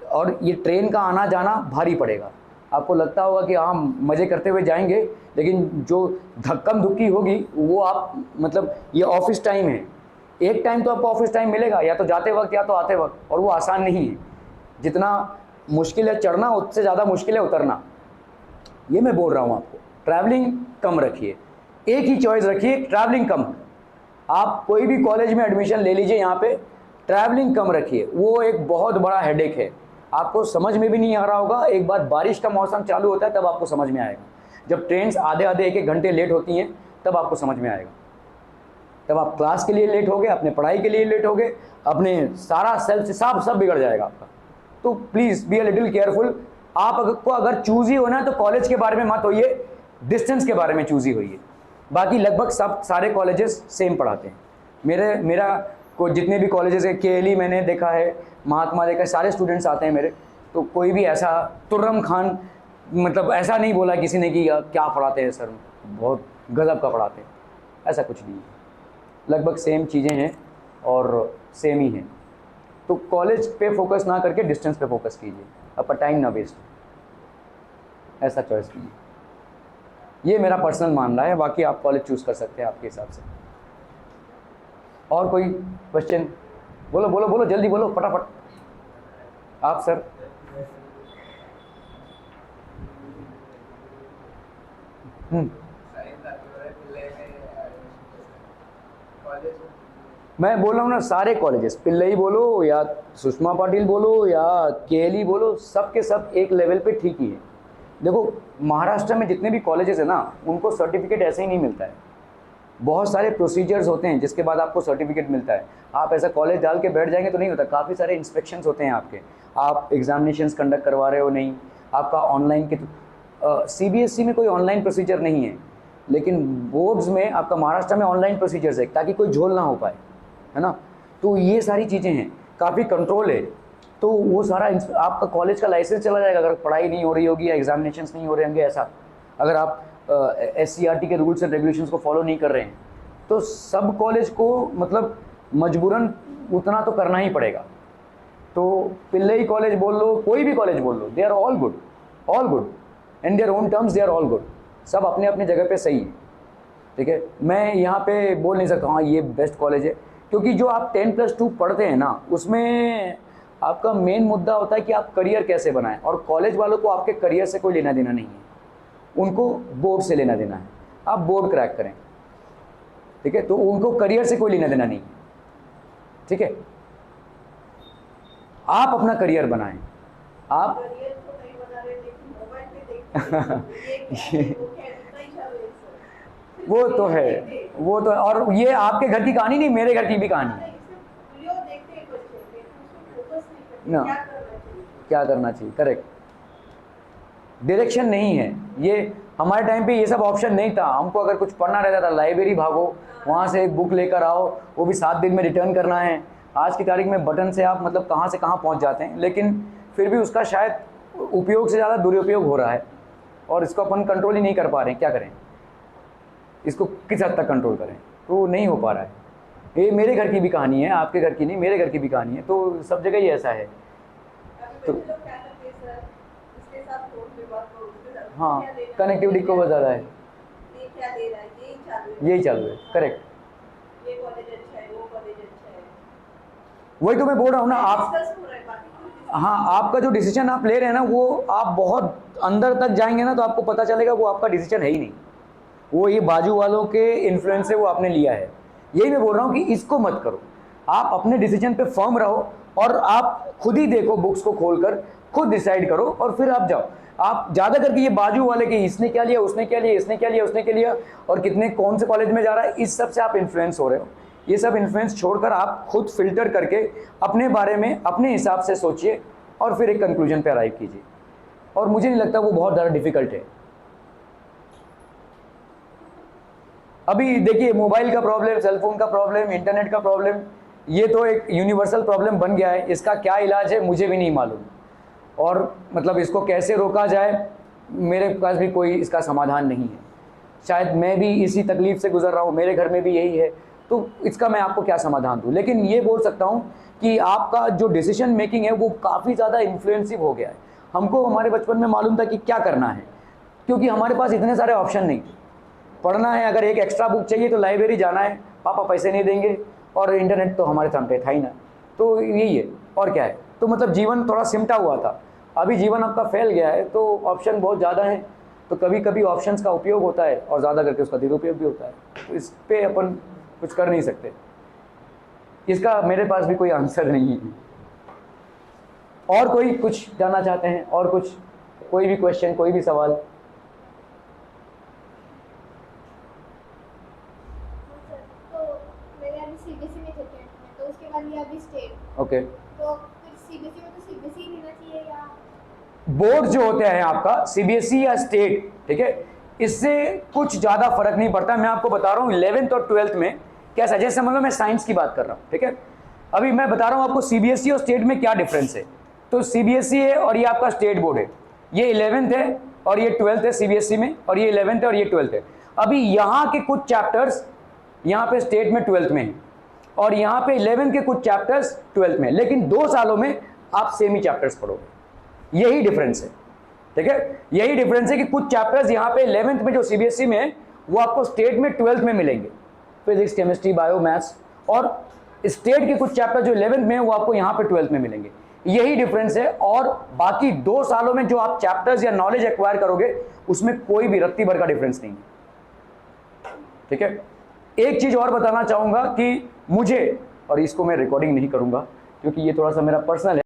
और ये ट्रेन का आना जाना भारी पड़ेगा। आपको लगता होगा कि हाँ मज़े करते हुए जाएंगे, लेकिन जो धक्कम धुक्की होगी वो आप, मतलब ये ऑफिस टाइम है, एक टाइम तो आपको ऑफिस टाइम मिलेगा, या तो जाते वक्त या तो आते वक्त, और वो आसान नहीं है। जितना मुश्किल है चढ़ना, उससे ज़्यादा मुश्किल है उतरना। ये मैं बोल रहा हूँ आपको, ट्रैवलिंग कम रखिए, एक ही चॉइस रखिए, ट्रैवलिंग कम। आप कोई भी कॉलेज में एडमिशन ले लीजिए, यहाँ पे ट्रैवलिंग कम रखिए, वो एक बहुत बड़ा हेडेक है, आपको समझ में भी नहीं आ रहा होगा। एक बार बारिश का मौसम चालू होता है तब आपको समझ में आएगा, जब ट्रेन्स आधे आधे एक एक घंटे लेट होती हैं तब आपको समझ में आएगा। तब आप क्लास के लिए लेट हो गए, अपने पढ़ाई के लिए लेट हो गए, अपने सारा सेल्फ सब बिगड़ जाएगा आपका। तो please be a little careful. आपको अगर चूज ही होना है तो कॉलेज के बारे में मत होइए, डिस्टेंस के बारे में चूज ही होइए। बाकी लगभग सब सारे कॉलेजेस सेम पढ़ाते हैं। मेरा को जितने भी कॉलेजेस है, केएलई मैंने देखा है, महात्मा देखा है, सारे स्टूडेंट्स आते हैं मेरे। तो कोई भी ऐसा तुर्रम खान, मतलब ऐसा नहीं बोला किसी ने कि क्या पढ़ाते हैं सर, बहुत गजब का पढ़ाते हैं, ऐसा कुछ नहीं है। लगभग सेम चीज़ें हैं और सेम ही हैं। तो कॉलेज पे फोकस ना करके डिस्टेंस पे फोकस कीजिए, आपका टाइम ना वेस्ट, ऐसा चॉइस कीजिए। ये मेरा पर्सनल मानना है, बाकी आप कॉलेज चूज़ कर सकते हैं आपके हिसाब से। और कोई क्वेश्चन? बोलो बोलो बोलो, जल्दी बोलो, फटाफट। आप सर? मैं बोल रहा हूँ ना, सारे कॉलेजेस, पिल्लई बोलो या सुषमा पाटिल बोलो या केएलई बोलो, सब के सब एक लेवल पे ठीक ही है। देखो महाराष्ट्र में जितने भी कॉलेजेस है ना, उनको सर्टिफिकेट ऐसे ही नहीं मिलता है, बहुत सारे प्रोसीजर्स होते हैं जिसके बाद आपको सर्टिफिकेट मिलता है। आप ऐसा कॉलेज डाल के बैठ जाएंगे तो नहीं होता, काफ़ी सारे इंस्पेक्शंस होते हैं आपके, आप एग्जामिनेशंस कंडक्ट करवा रहे हो नहीं, आपका ऑनलाइन के सीबीएसई में कोई ऑनलाइन प्रोसीजर नहीं है, लेकिन बोर्ड्स में आपका महाराष्ट्र में ऑनलाइन प्रोसीजर्स है ताकि कोई झोल ना हो पाए, है ना। तो ये सारी चीज़ें हैं, काफ़ी कंट्रोल है। तो वो सारा आपका कॉलेज का लाइसेंस चला जाएगा अगर पढ़ाई नहीं हो रही होगी या एग्जामिनेशंस नहीं हो रहे होंगे, ऐसा अगर आप SCRT के रूल्स एंड रेगुलेशंस को फॉलो नहीं कर रहे हैं, तो सब कॉलेज को मतलब मजबूरन उतना तो करना ही पड़ेगा। तो पिल्लई कॉलेज बोल लो, कोई भी कॉलेज बोल लो, they are all good in their own terms, they are all good, सब अपने अपने जगह पे सही है, ठीक है। मैं यहाँ पे बोल नहीं सकता हाँ ये बेस्ट कॉलेज है, क्योंकि जो आप 10+2 पढ़ते हैं ना, उसमें आपका मेन मुद्दा होता है कि आप करियर कैसे बनाएं, और कॉलेज वालों को आपके करियर से कोई लेना देना नहीं है, उनको बोर्ड से लेना देना है। आप बोर्ड क्रैक करें, ठीक है, तो उनको करियर से कोई लेना देना नहीं है, ठीक है। आप अपना करियर बनाएं, आप करियर तो नहीं बना रहे, लेकिन मोबाइल पे देखते हैं, ये क्या है, वो क्या है, इतना ही चालू है सर। वो तो है, वो तो, और ये आपके घर की कहानी नहीं, मेरे घर की भी कहानी है। वीडियो देखते हैं बच्चे, लेकिन उसमें फोकस नहीं ना, करते, क्या करना चाहिए, क्या करना चाहिए, करेक्ट, डायरेक्शन नहीं है। ये हमारे टाइम पे ये सब ऑप्शन नहीं था, हमको अगर कुछ पढ़ना रहता था लाइब्रेरी भागो, वहाँ से एक बुक लेकर आओ, वो भी 7 दिन में रिटर्न करना है। आज की तारीख में बटन से आप मतलब कहाँ से कहाँ पहुँच जाते हैं, लेकिन फिर भी उसका शायद उपयोग से ज़्यादा दुरुपयोग हो रहा है, और इसको अपन कंट्रोल ही नहीं कर पा रहे हैं। क्या करें, इसको किस हद तक कंट्रोल करें, तो नहीं हो पा रहा है। ये मेरे घर की भी कहानी है, आपके घर की नहीं, मेरे घर की भी कहानी है, तो सब जगह ही ऐसा है। तो हाँ, कनेक्टिविटी को बहुत ज़्यादा है, ये क्या दे रहा है, यही चालू है, करेक्ट। ये कॉलेज अच्छा है, वो कॉलेज अच्छा है, वही तो मैं बोल रहा हूँ ना, आप डिस्कस हो रहा है, बाकी कोई डिस्कस हाँ, आपका जो डिसीजन आप ले रहे हैं ना, वो आप बहुत अंदर तक जाएंगे ना तो आपको पता चलेगा वो आपका डिसीजन है ही नहीं, वो ये बाजू वालों के इन्फ्लुएंस से वो आपने लिया है। यही मैं बोल रहा हूँ कि इसको मत करो, आप अपने डिसीजन पे फर्म रहो, और आप खुद ही देखो, बुक्स को खोलकर खुद डिसाइड करो, और फिर आप जाओ। आप ज़्यादा करके ये बाजू वाले कि इसने क्या लिया, उसने क्या लिया, इसने क्या लिया, उसने क्या लिया, और कितने कौन से कॉलेज में जा रहा है, इस सब से आप इन्फ्लुएंस हो रहे हो। ये सब इन्फ्लुएंस छोड़कर आप खुद फिल्टर करके अपने बारे में अपने हिसाब से सोचिए, और फिर एक कंक्लूजन पे अराइव कीजिए। और मुझे नहीं लगता वो बहुत ज़्यादा डिफिकल्ट है। अभी देखिए, मोबाइल का प्रॉब्लम, सेलफोन का प्रॉब्लम, इंटरनेट का प्रॉब्लम, ये तो एक यूनिवर्सल प्रॉब्लम बन गया है। इसका क्या इलाज है मुझे भी नहीं मालूम, और मतलब इसको कैसे रोका जाए, मेरे पास भी कोई इसका समाधान नहीं है। शायद मैं भी इसी तकलीफ से गुजर रहा हूँ, मेरे घर में भी यही है, तो इसका मैं आपको क्या समाधान दूँ। लेकिन ये बोल सकता हूँ कि आपका जो डिसीजन मेकिंग है वो काफ़ी ज़्यादा इन्फ्लुएंसिव हो गया है। हमको हमारे बचपन में मालूम था कि क्या करना है, क्योंकि हमारे पास इतने सारे ऑप्शन नहीं थे। पढ़ना है, अगर एक एक्स्ट्रा बुक चाहिए तो लाइब्रेरी जाना है, पापा पैसे नहीं देंगे, और इंटरनेट तो हमारे सामने था ही ना, तो यही है, और क्या है। तो मतलब जीवन थोड़ा सिमटा हुआ था। अभी जीवन आपका फैल गया है, तो ऑप्शन बहुत ज़्यादा हैं, तो कभी कभी ऑप्शंस का उपयोग होता है और ज़्यादा करके उसका दुरुपयोग भी होता है। तो इस पर अपन कुछ कर नहीं सकते, इसका मेरे पास भी कोई आंसर नहीं है। और कोई कुछ जानना चाहते हैं, और कुछ, कोई भी क्वेश्चन, कोई भी सवाल? सीबीएसई में थे 10th में, तो उसके बाद लिया अभी स्टेट, ओके, तो फिर सीबीएसई में तो सीबीएसई लेना चाहिए या बोर्ड जो होते हैं आपका सीबीएसई या स्टेट, ठीक है, इससे कुछ ज़्यादा फर्क नहीं पड़ता। मैं आपको बता रहा हूँ 11th और 12th में कैसा, जैसे मतलब मैं साइंस की बात कर रहा हूँ, ठीक है। अभी मैं बता रहा हूँ आपको सीबीएसई और स्टेट में क्या डिफरेंस है। तो सीबीएसई है और ये आपका स्टेट बोर्ड है, ये 11th है और ये 12th है सीबीएसई में, और ये 11th है और ये 12th है। अभी यहाँ के कुछ चैप्टर्स यहाँ पे स्टेट में 12th में है, और यहाँ पे 11th के कुछ चैप्टर्स 12th में, लेकिन 2 सालों में आप सेम ही चैप्टर्स पढ़ोगे। यही डिफरेंस है, ठीक है, यही डिफरेंस है कि कुछ चैप्टर्स यहाँ पे 11th में जो सीबीएसई में है वो आपको स्टेट में 12th में मिलेंगे, फिजिक्स, केमिस्ट्री, बायो, मैथ्स, और स्टेट के कुछ चैप्टर जो 11th में है वो आपको यहाँ पे 12th में मिलेंगे। यही डिफरेंस है, और बाकी 2 सालों में जो आप चैप्टर्स या नॉलेज एक्वायर करोगे उसमें कोई भी रत्ती भर का डिफरेंस नहीं है, ठीक है। एक चीज और बताना चाहूंगा कि मुझे, और इसको मैं रिकॉर्डिंग नहीं करूंगा क्योंकि ये थोड़ा सा मेरा पर्सनल है,